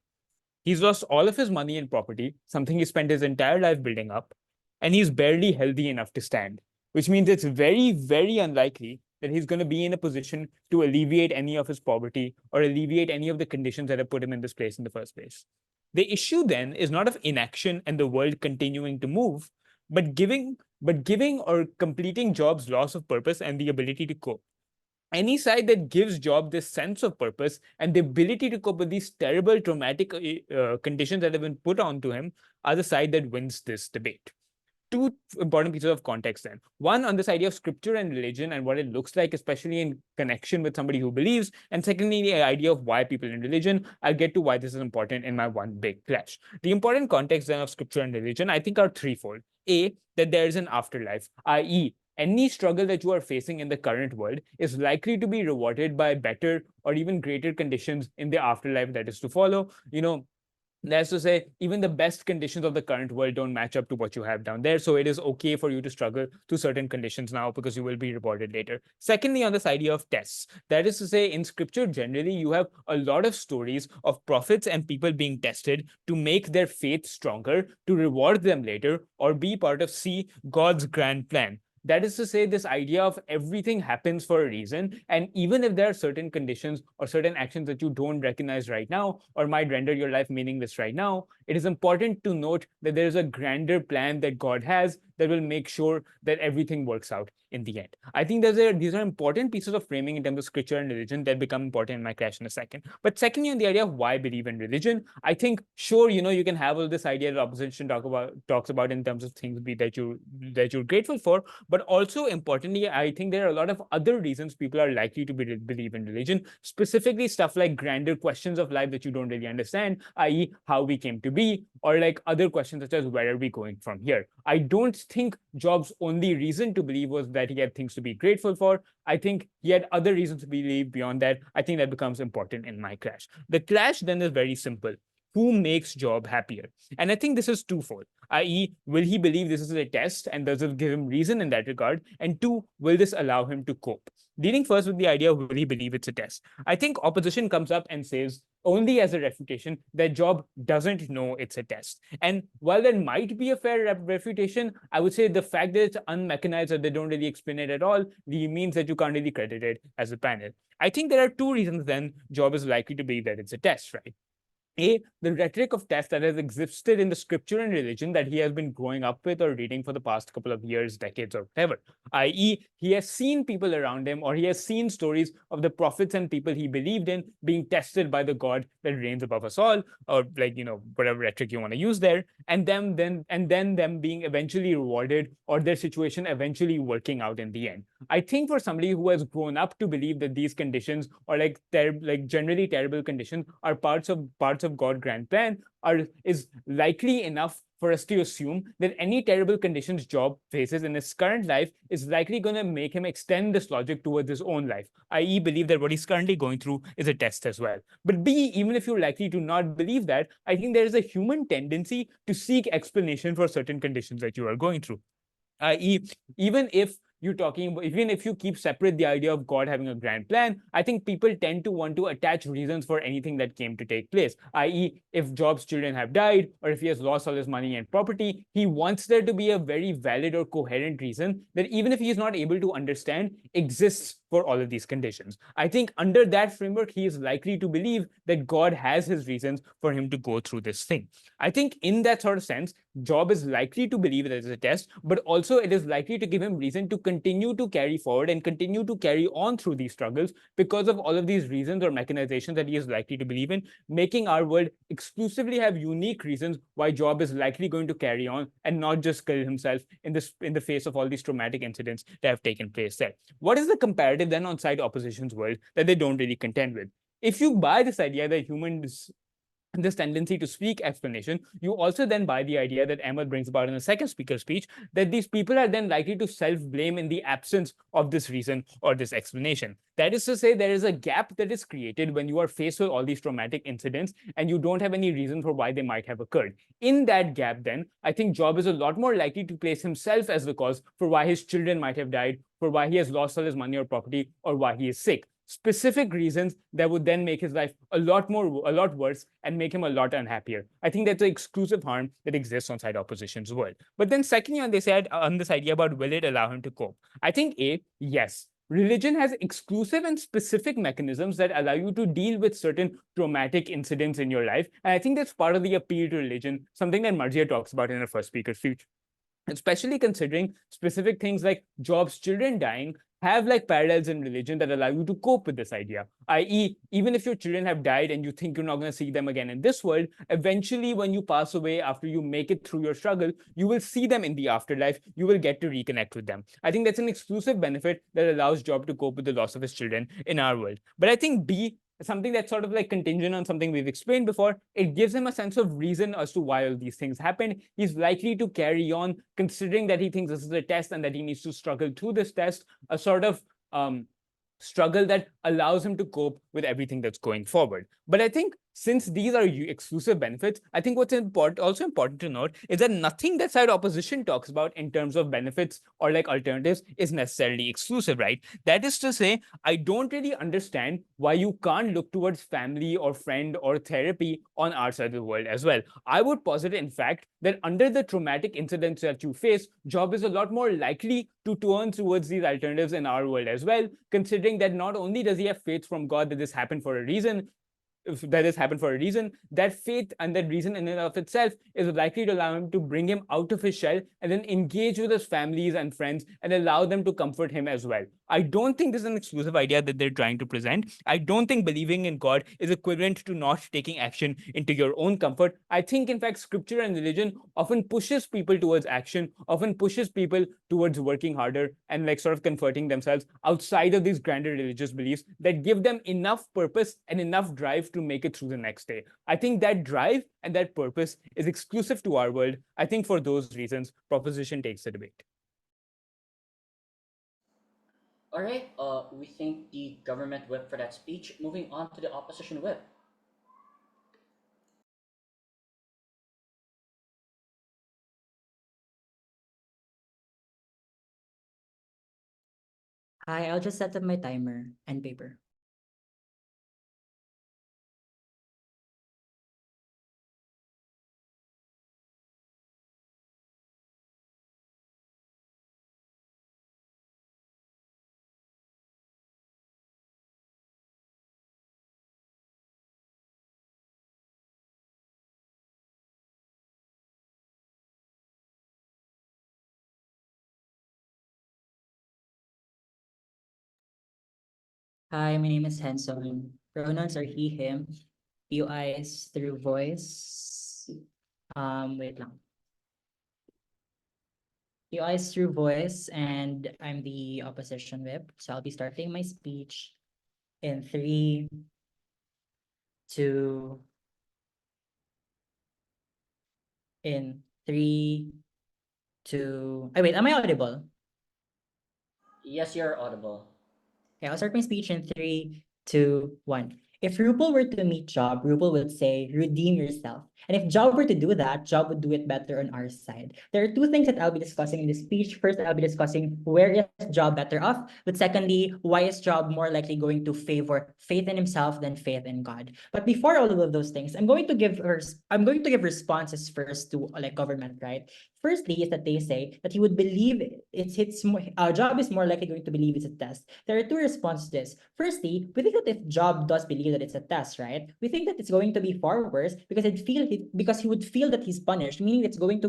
He's lost all of his money and property, something he spent his entire life building up, and he's barely healthy enough to stand, which means it's very, very unlikely that he's going to be in a position to alleviate any of his poverty or alleviate any of the conditions that have put him in this place in the first place. The issue then is not of inaction and the world continuing to move, but giving or completing Job's loss of purpose and the ability to cope. Any side that gives Job this sense of purpose and the ability to cope with these terrible traumatic conditions that have been put onto him are the side that wins this debate. 2 important pieces of context then. One, on this idea of scripture and religion and what it looks like, especially in connection with somebody who believes. And secondly, the idea of why people in religion. I'll get to why this is important in my one big clash. The important context then of scripture and religion, I think, are threefold. A, that there is an afterlife, i.e., any struggle that you are facing in the current world is likely to be rewarded by better or even greater conditions in the afterlife that is to follow. That's to say, even the best conditions of the current world don't match up to what you have down there. So it is okay for you to struggle to certain conditions now because you will be rewarded later. Secondly, on this idea of tests, that is to say, in scripture, generally, you have a lot of stories of prophets and people being tested to make their faith stronger, to reward them later, or be part of God's grand plan. That is to say, this idea of everything happens for a reason. And even if there are certain conditions or certain actions that you don't recognize right now or might render your life meaningless right now, it is important to note that there is a grander plan that God has that will make sure that everything works out in the end. I think these are important pieces of framing in terms of scripture and religion that become important in my clash in a second. But secondly, on the idea of why believe in religion, I think, sure, you can have all this idea that opposition talks about in terms of things that you're grateful for. But also importantly, I think there are a lot of other reasons people are likely to believe in religion, specifically stuff like grander questions of life that you don't really understand, i.e. how we came to be, or like other questions such as where are we going from here. I don't think Job's only reason to believe was that he had things to be grateful for. I think he had other reasons to believe beyond that. I think that becomes important in my clash. The clash then is very simple. Who makes Job happier? And I think this is twofold, i.e., will he believe this is a test and does it give him reason in that regard? And 2, will this allow him to cope? Dealing first with the idea of will he believe it's a test? I think opposition comes up and says, only as a refutation, that Job doesn't know it's a test. And while there might be a fair refutation, I would say the fact that it's unmechanized or they don't really explain it at all means that you can't really credit it as a panel. I think there are 2 reasons then Job is likely to believe that it's a test, right? A, the rhetoric of test that has existed in the scripture and religion that he has been growing up with or reading for the past couple of years, decades, or whatever. I.e., he has seen people around him, or he has seen stories of the prophets and people he believed in being tested by the God that reigns above us all, or whatever rhetoric you want to use there, and then them being eventually rewarded or their situation eventually working out in the end. I think for somebody who has grown up to believe that these conditions or like generally terrible conditions are parts of God's grand plan is likely enough for us to assume that any terrible conditions Job faces in his current life is likely going to make him extend this logic towards his own life, i.e., believe that what he's currently going through is a test as well. But B, even if you're likely to not believe that, I think there is a human tendency to seek explanation for certain conditions that you are going through. I.e., even if you're talking about, even if you keep separate the idea of God having a grand plan, I think people tend to want to attach reasons for anything that came to take place. I.e., if Job's children have died, or if he has lost all his money and property, he wants there to be a very valid or coherent reason that even if he is not able to understand, exists for all of these conditions. I think under that framework, he is likely to believe that God has his reasons for him to go through this thing. I think in that sort of sense, Job is likely to believe that it's a test, but also it is likely to give him reason to continue to carry forward and continue to carry on through these struggles because of all of these reasons or mechanizations that he is likely to believe in, making our world exclusively have unique reasons why Job is likely going to carry on and not just kill himself in the face of all these traumatic incidents that have taken place there. What is the comparative then on side opposition's world that they don't really contend with? If you buy this idea that humans this tendency to seek explanation, you also then buy the idea that Ahmad brings about in the second speaker speech, that these people are then likely to self-blame in the absence of this reason or this explanation. That is to say, there is a gap that is created when you are faced with all these traumatic incidents and you don't have any reason for why they might have occurred. In that gap, then, I think Job is a lot more likely to place himself as the cause for why his children might have died, for why he has lost all his money or property, or why he is sick. Specific reasons that would then make his life a lot worse and make him a lot unhappier. I think that's the exclusive harm that exists on side opposition's world. But then secondly, on this idea about will it allow him to cope? I think yes. Religion has exclusive and specific mechanisms that allow you to deal with certain traumatic incidents in your life. And I think that's part of the appeal to religion, something that Marziya talks about in her first speaker's speech. Especially considering specific things like Job's children dying have like parallels in religion that allow you to cope with this idea, i.e., even if your children have died and you think you're not going to see them again in this world, eventually when you pass away, after you make it through your struggle, you will see them in the afterlife, you will get to reconnect with them. I think that's an exclusive benefit that allows Job to cope with the loss of his children in our world. But I think B, something that's sort of like contingent on something we've explained before, it gives him a sense of reason as to why all these things happened. He's likely to carry on, considering that he thinks this is a test and that he needs to struggle through this test, a sort of struggle that allows him to cope with everything that's going forward. But I think since these are exclusive benefits, I think what's also important to note is that nothing that side opposition talks about in terms of benefits or like alternatives is necessarily exclusive, right? That is to say, I don't really understand why you can't look towards family or friend or therapy on our side of the world as well. I would posit, in fact, that under the traumatic incidents that you face, Job is a lot more likely to turn towards these alternatives in our world as well, considering that not only does he have faith from God that this happened for a reason, that faith and that reason in and of itself is likely to allow him to bring him out of his shell and then engage with his families and friends and allow them to comfort him as well. I don't think this is an exclusive idea that they're trying to present. I don't think believing in God is equivalent to not taking action into your own comfort. I think, in fact, scripture and religion often pushes people towards action, often pushes people towards working harder and like sort of converting themselves outside of these grander religious beliefs that give them enough purpose and enough drive to make it through the next day. I think that drive and that purpose is exclusive to our world. I think for those reasons, proposition takes the debate. All right, we thank the government whip for that speech. Moving on to the opposition whip. Hi, I'll just set up my timer and paper. Hi, my name is Henson. Pronouns are he, him. POIs through voice. Wait lang. POIs through voice, and I'm the opposition whip. So I'll be starting my speech in 3, 2, in 3, 2. Wait, am I audible? Yes, you're audible. Okay, I'll start my speech in 3, 2, 1. If RuPaul were to meet Job, RuPaul would say, redeem yourself. And if Job were to do that, Job would do it better on our side. There are two things that I'll be discussing in this speech. First, I'll be discussing where is Job better off. But secondly, why is Job more likely going to favor faith in himself than faith in God? But before all of those things, I'm going to give responses first to like government, right? Firstly, is that they say that he would believe Job is more likely going to believe it's a test. There are two responses to this. Firstly, we think that if Job does believe that it's a test, right? We think that it's going to be far worse because he would feel that he's punished, meaning he's going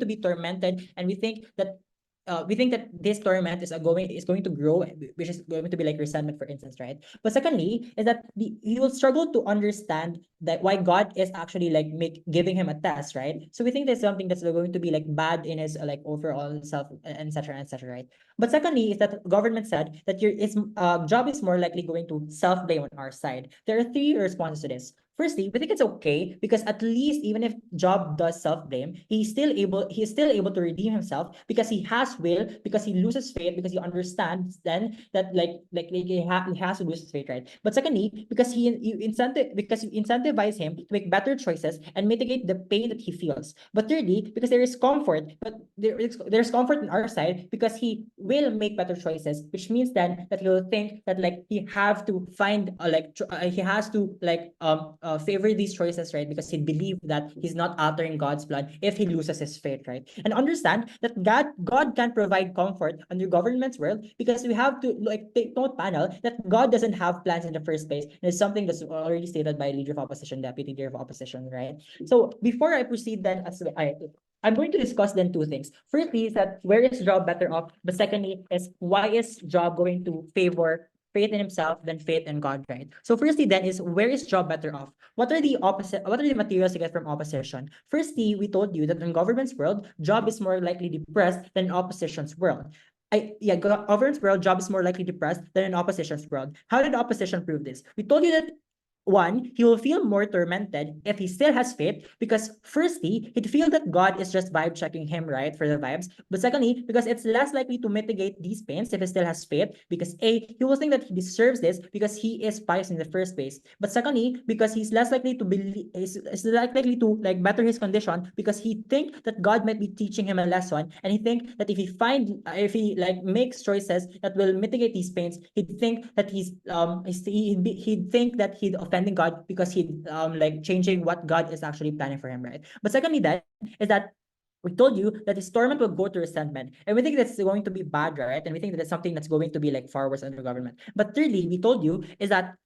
to be tormented, and we think that this torment is going to grow, which is going to be like resentment, for instance, right? But secondly, is that he will struggle to understand that why God is actually like giving him a test, right? So we think there's something that's going to be like bad in his like overall self, and etc., right? But secondly, is that government said that Job is more likely going to self-blame on our side. There are three responses to this. Firstly, we think it's okay because at least even if Job does self-blame, he is still able to redeem himself because he has will, because he loses faith, because he understands then that he has to lose his faith, right? But secondly, because you incentivize him to make better choices and mitigate the pain that he feels. But thirdly, because there is comfort, but there's comfort on our side because he will make better choices, which means then that he will think that like he have to find he has to favor these choices, right? Because he believed that he's not altering God's plan if he loses his faith, right? And understand that God can provide comfort under government's world because we have to like take note panel that God doesn't have plans in the first place. And it's something that's already stated by leader of opposition, deputy leader of opposition, right? So before I proceed then, I'm going to discuss then two things. Firstly is that where is Job better off? But secondly is why is Job going to favor faith in himself than faith in God, right? So firstly then is where is Job better off? What are the materials to get from opposition? Firstly, we told you that in government's world, Job is more likely depressed than in opposition's world. Government's world, Job is more likely depressed than in opposition's world. How did opposition prove this? We told you that one, he will feel more tormented if he still has faith because firstly, he'd feel that God is just vibe checking him, right, for the vibes. But secondly, because it's less likely to mitigate these pains if he still has faith because A, he will think that he deserves this because he is pious in the first place. But secondly, because he's less likely to believe, is less likely to like better his condition because he think that God might be teaching him a lesson, and he think that if he like makes choices that will mitigate these pains, he'd think that he'd think that he'd offending God because he'd like changing what God is actually planning for him, right? But secondly, that is that we told you that his torment will go to resentment. And we think that's going to be bad, right? And we think that it's something that's going to be like far worse under government. But thirdly, we told you is that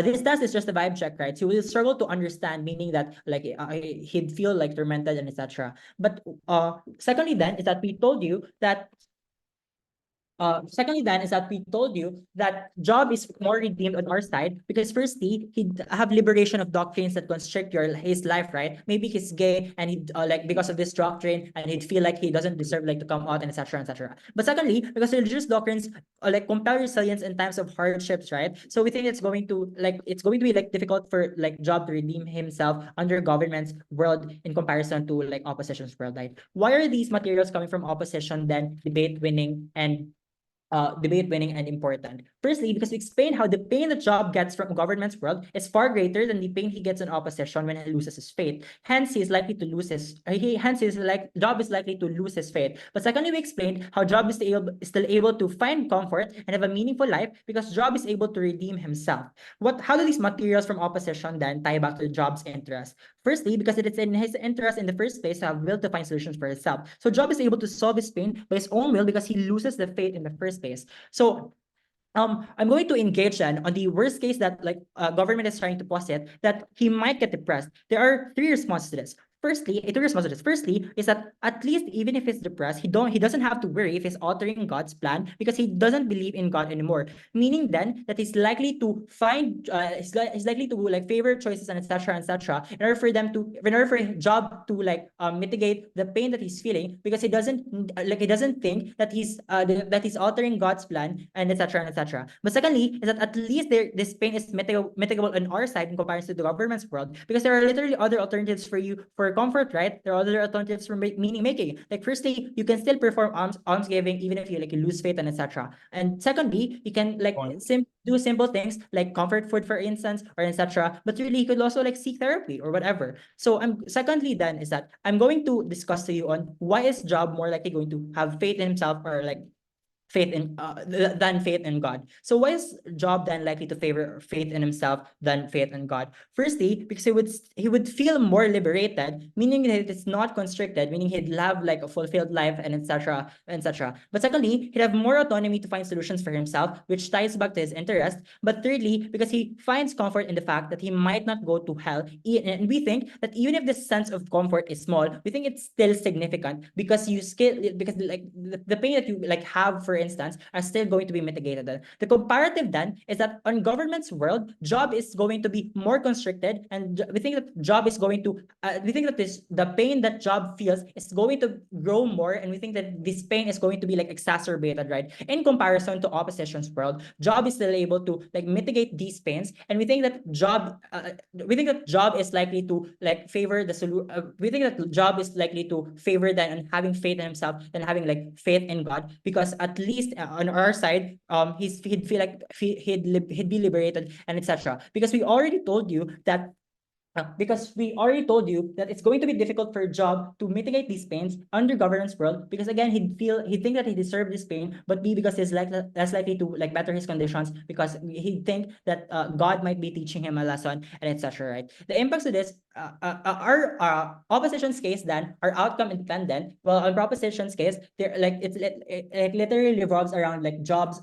this test is just a vibe check, right? So he will struggle to understand, meaning that like he'd feel like tormented and etc. But secondly, then is that we told you that we told you that Job is more redeemed on our side because firstly, he'd have liberation of doctrines that constrict his life, right? Maybe he's gay and he'd like because of this doctrine and he'd feel like he doesn't deserve like to come out and etc. etc. But secondly, because religious doctrines like compel resilience in times of hardships, right? So we think it's going to be like difficult for like Job to redeem himself under government's world in comparison to like opposition's world, right? Why are these materials coming from opposition then debate winning and important? Firstly, because we explain how the pain that Job gets from government's world is far greater than the pain he gets in opposition when he loses his faith. Hence, Job is likely to lose his faith. But secondly, we explained how Job is still able to find comfort and have a meaningful life because Job is able to redeem himself. How do these materials from opposition then tie back to Job's interest? Firstly, because it is in his interest in the first place to have will to find solutions for himself. So Job is able to solve his pain by his own will because he loses the faith in the first place. So I'm going to engage then on the worst case that like government is trying to posit that he might get depressed. There are three responses to this. Firstly, two responses. Firstly, is that at least even if he's depressed, he doesn't have to worry if he's altering God's plan because he doesn't believe in God anymore. Meaning then that he's likely to find he's likely to like favor choices and etc. in order for Job to like mitigate the pain that he's feeling because he doesn't think that he's altering God's plan and etc. But secondly, is that at least this pain is mitigable on our side in comparison to the government's world because there are literally other alternatives for you for comfort, right? There are other alternatives for meaning making. Like firstly, you can still perform almsgiving even if you lose faith and etc. And secondly, you can like do simple things like comfort food, for instance, or etc. But really, you could also like seek therapy or whatever. So secondly, then is that I'm going to discuss to you on why is Job more likely going to have faith in himself or like faith in than faith in God. So why is Job then likely to favor faith in himself than faith in God? Firstly, because he would feel more liberated, meaning that it's not constricted, meaning he'd have like a fulfilled life and etc. But secondly, he'd have more autonomy to find solutions for himself, which ties back to his interest. But thirdly, because he finds comfort in the fact that he might not go to hell, and we think that even if this sense of comfort is small, we think it's still significant because like the pain that you like have, for instance, are still going to be mitigated. The comparative then is that on government's world, Job is going to be more constricted, and we think that Job is going to we think that the pain that Job feels is going to grow more, and we think that this pain is going to be like exacerbated, right? In comparison to opposition's world, Job is still able to like mitigate these pains, and we think that Job is likely to like favor the solution. We think that Job is likely to favor than having faith in himself than having like faith in God, because at least on our side, he'd feel like he'd be liberated and etc. Because we already told you that it's going to be difficult for Job to mitigate these pains under governance world, because again he'd think that he deserved this pain, but B, because he's like less likely to like better his conditions because he'd think that God might be teaching him a lesson and etc. Right? The impacts of this our opposition's case then are outcome independent, while on proposition's case they're like it literally revolves around like Job's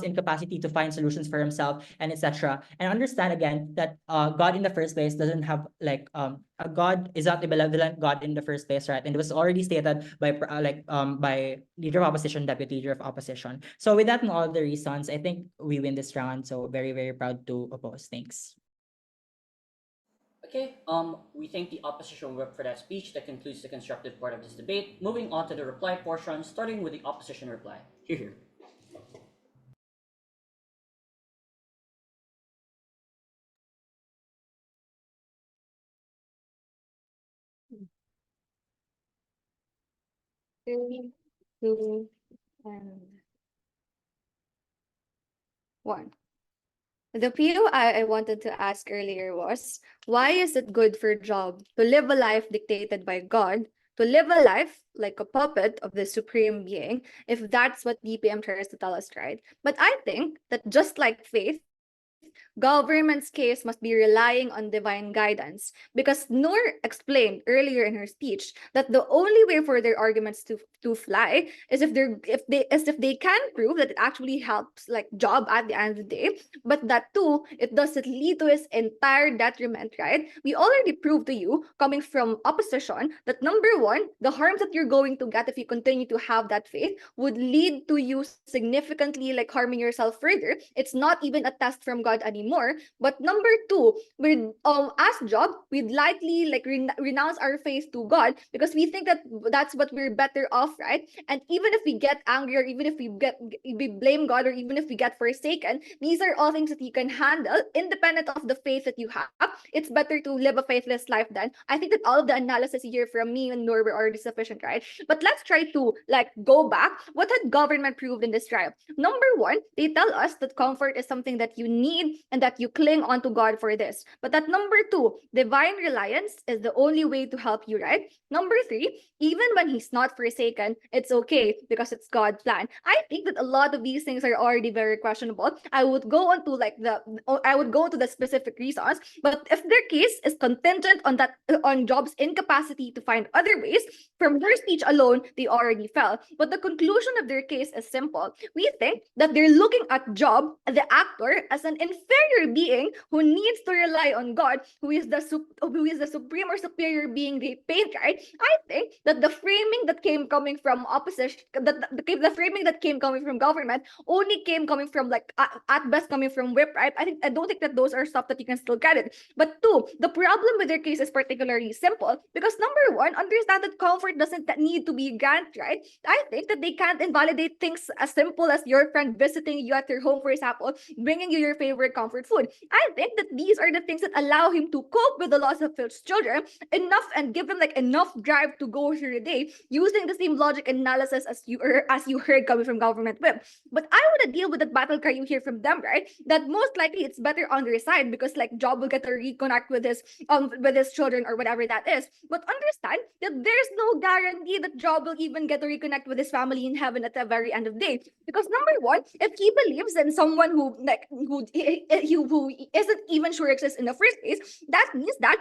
incapacity to find solutions for himself and etc. And understand again that God in the first place doesn't have like a God is not a benevolent God in the first place, right? And it was already stated by leader of opposition, deputy leader of opposition. So with that and all the reasons, I think we win this round. So very, very proud to oppose. Thanks. Okay, we thank the opposition rep for that speech. That concludes the constructive part of this debate. Moving on to the reply portion, starting with the opposition reply. Here. 3, 2, and 1. The PO I wanted to ask earlier was, why is it good for Job to live a life dictated by God, to live a life like a puppet of the supreme being, if that's what DPM tries to tell us, right? But I think that just like faith, government's case must be relying on divine guidance, because Noor explained earlier in her speech that the only way for their arguments to fly is if they can prove that it actually helps like Job at the end of the day, but that too it doesn't lead to his entire detriment, right? We already proved to you coming from opposition that number one, the harms that you're going to get if you continue to have that faith would lead to you significantly like harming yourself further. It's not even a test from God anymore. But number two, we as Job, we'd likely like renounce our faith to God because we think that that's what we're better off, right? And even if we get angry, or even if we blame God, or even if we get forsaken, these are all things that you can handle independent of the faith that you have. It's better to live a faithless life then. I think that all of the analysis here from me and Noor were already sufficient, right? But let's try to like go back. What had government proved in this trial? Number one, they tell us that comfort is something that you need and that you cling onto God for this. But at number two, divine reliance is the only way to help you, right? Number three, even when he's not forsaken, it's okay because it's God's plan. I think that a lot of these things are already very questionable. I would go into the specific reasons, but if their case is contingent on Job's incapacity to find other ways, from her speech alone, they already fell. But the conclusion of their case is simple. We think that they're looking at Job, the actor, as an inferior inferior being who needs to rely on God, who is the supreme or superior being they paint, right? I think that the framing that came coming from opposition, the framing that came coming from government only came coming from like at best coming from whip, right? I don't think that those are stuff that you can still get it. But two, the problem with their case is particularly simple because number one, understand that comfort doesn't need to be granted, right? I think that they can't invalidate things as simple as your friend visiting you at your home, for example, bringing you your favorite comfort food. I think that these are the things that allow him to cope with the loss of his children enough and give him like enough drive to go through the day using the same logic analysis as you heard coming from government whip. But I want to deal with that battle cry you hear from them, right? That most likely it's better on their side because like Job will get to reconnect with his children or whatever that is. But understand that there's no guarantee that Job will even get to reconnect with his family in heaven at the very end of the day. Because number one, if he believes in someone who isn't even sure exists in the first place, that means that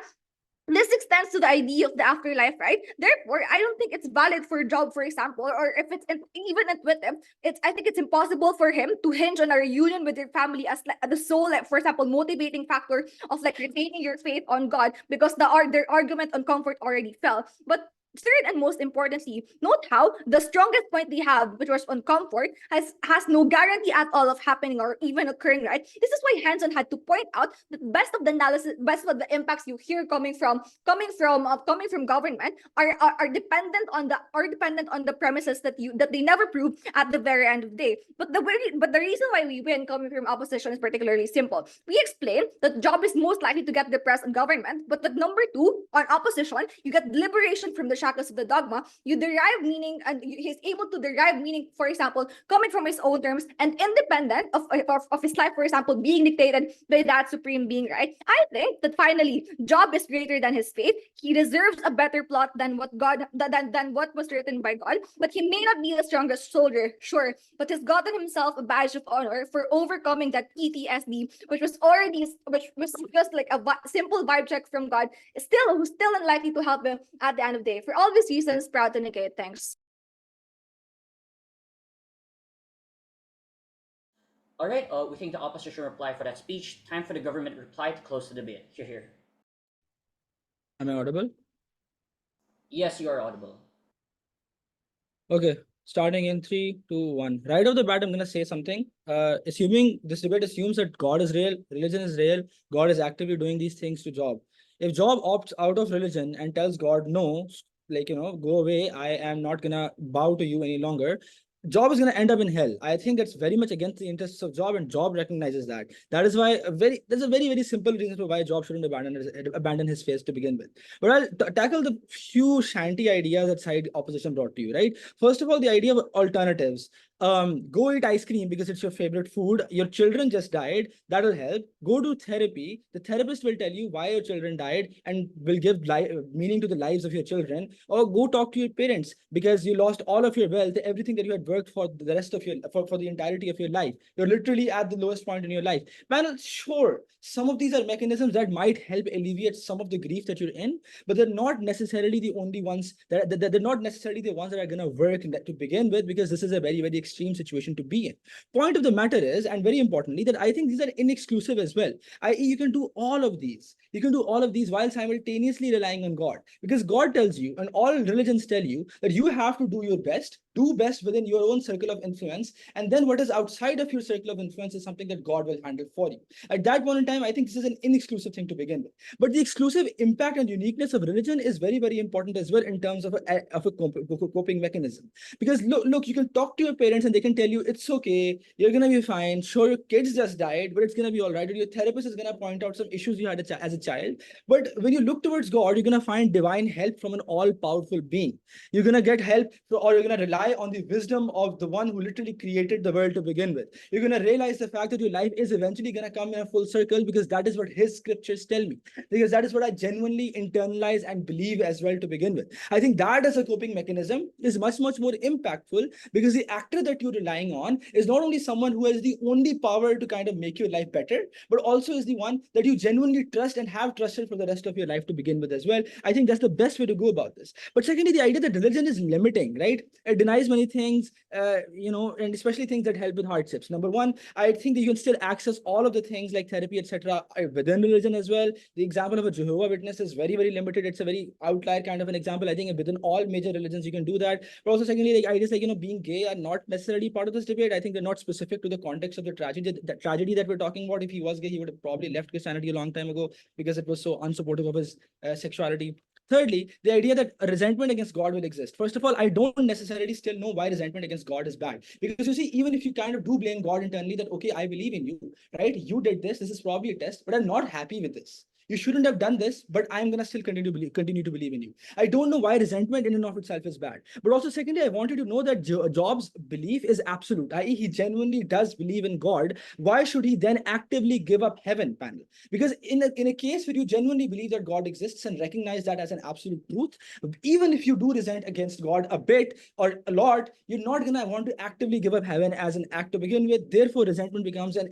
this extends to the idea of the afterlife, right? Therefore, I don't think it's valid for Job, for example, or if it's even with him, I think it's impossible for him to hinge on a reunion with your family as like the sole, like, for example, motivating factor of like retaining your faith on God because their argument on comfort already fell. But third and most importantly, note how the strongest point they have, which was on comfort, has no guarantee at all of happening or even occurring, right? This is why Henson had to point out that best of the analysis, best of the impacts you hear coming from government are dependent on the premises that they never prove at the very end of the day. But the reason why we win coming from opposition is particularly simple. We explain that Job is most likely to get depressed on government, but that number two, on opposition, you get liberation from the shackles of the dogma, you derive meaning, and he's able to derive meaning, for example, coming from his own terms and independent of his life, for example, being dictated by that supreme being, right? I think that finally, Job is greater than his faith. He deserves a better plot than what was written by God, but he may not be the strongest soldier, sure, but he's gotten himself a badge of honor for overcoming that PTSD, which was just like a simple vibe check from God, who's still unlikely to help him at the end of the day. For all these reasons, proud to negate. Thanks. All right, we think the opposition reply for that speech. Time for the government reply to close the debate. Here. Am I audible? Yes, you are audible. Okay, starting in 3, 2, 1. Right off the bat, I'm gonna say something. Assuming this debate assumes that God is real, religion is real, God is actively doing these things to Job. If Job opts out of religion and tells God, no, like, go away, I am not gonna bow to you any longer, Job is going to end up in hell. I think that's very much against the interests of Job, and Job recognizes that. That is why there's a very, very simple reason for why Job shouldn't abandon his faith to begin with. But I'll tackle the few shanty ideas that side opposition brought to you, right? First of all, the idea of alternatives. Go eat ice cream because it's your favorite food. Your children just died. That'll help. Go do therapy. The therapist will tell you why your children died and will give meaning to the lives of your children. Or go talk to your parents because you lost all of your wealth, everything that you had worked for the rest of your for the entirety of your life. You're literally at the lowest point in your life. Man, sure, some of these are mechanisms that might help alleviate some of the grief that you're in, but they're not necessarily the only ones they're not necessarily the ones that are going to work to begin with, because this is a very, very extreme situation to be in. Point of the matter is, and very importantly, that I think these are inexclusive as well. I.e., you can do all of these. You can do all of these while simultaneously relying on God, because God tells you, and all religions tell you, that you have to do your best, do best within your own circle of influence, and then what is outside of your circle of influence is something that God will handle for you. At that point in time, I think this is an inexclusive thing to begin with. But the exclusive impact and uniqueness of religion is very, very important as well in terms of a coping mechanism. Because look, you can talk to your parents and they can tell you, it's okay, you're going to be fine. Sure, your kids just died, but it's going to be all right. Or your therapist is going to point out some issues you had as a child. But when you look towards God, you're going to find divine help from an all-powerful being. You're going to get help, or you're going to rely on the wisdom of the one who literally created the world to begin with. You're going to realize the fact that your life is eventually going to come in a full circle, because that is what his scriptures tell me. Because that is what I genuinely internalize and believe as well to begin with. I think that as a coping mechanism is much, much more impactful, because the actor that you're relying on is not only someone who has the only power to kind of make your life better, but also is the one that you genuinely trust and have trusted for the rest of your life to begin with as well. I think that's the best way to go about this. But secondly, the idea that religion is limiting, right? It denies recognize many things, and especially things that help with hardships. Number one, I think that you can still access all of the things like therapy, etc., within religion as well. The example of a Jehovah Witness is very, very limited. It's a very outlier kind of an example. I think within all major religions you can do that. But also, secondly, like ideas like being gay are not necessarily part of this debate. I think they're not specific to the context of the tragedy. The tragedy that we're talking about. If he was gay, he would have probably left Christianity a long time ago because it was so unsupportive of his sexuality. Thirdly, the idea that resentment against God will exist. First of all, I don't necessarily still know why resentment against God is bad. Because you see, even if you kind of do blame God internally that, okay, I believe in you, right? You did this. This is probably a test, but I'm not happy with this. You shouldn't have done this, but I'm gonna still continue to believe in you. I don't know why resentment in and of itself is bad. But also, secondly, I wanted to know that Job's belief is absolute, i.e., he genuinely does believe in God. Why should he then actively give up heaven, panel? Because in a case where you genuinely believe that God exists and recognize that as an absolute truth, even if you do resent against God a bit or a lot, you're not gonna want to actively give up heaven as an act to begin with. Therefore, resentment becomes a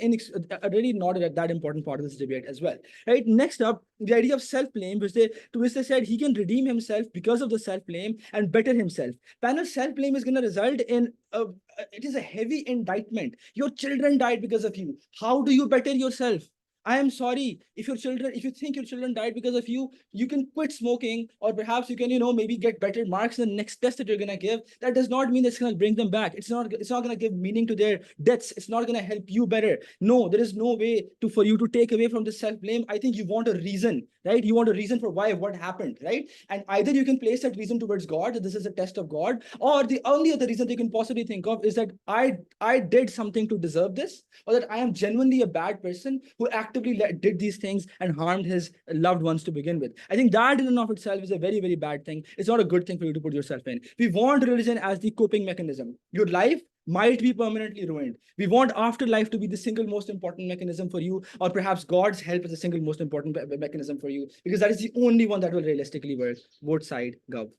really not that important part of this debate as well. Right? Next up, the idea of self-blame, which they said he can redeem himself because of the self-blame and better himself. Panel, self-blame is going to result in it is a heavy indictment. Your children died because of you. How do you better yourself? I am sorry if you think your children died because of you, you can quit smoking, or perhaps you can, maybe get better marks in the next test that you're gonna give. That does not mean it's gonna bring them back. It's not gonna give meaning to their deaths. It's not gonna help you better. No, there is no way for you to take away from the self-blame. I think you want a reason, right? You want a reason for what happened, right? And either you can place that reason towards God, that this is a test of God, or the only other reason they can possibly think of is that I did something to deserve this, or that I am genuinely a bad person who actively did these things and harmed his loved ones to begin with. I think that in and of itself is a very, very bad thing. It's not a good thing for you to put yourself in. We want religion as the coping mechanism. Your life might be permanently ruined. We want afterlife to be the single most important mechanism for you, or perhaps God's help is the single most important mechanism for you, because that is the only one that will realistically work. Both side, gov.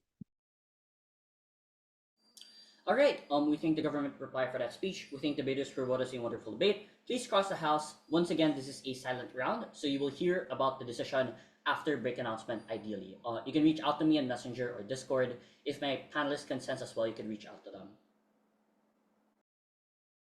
All right. We thank the government reply for that speech. We thank debaters for what is a wonderful debate. Please cross the house. Once again, this is a silent round, so you will hear about the decision after break announcement, ideally. You can reach out to me on Messenger or Discord. If my panelists consent as well, you can reach out to them.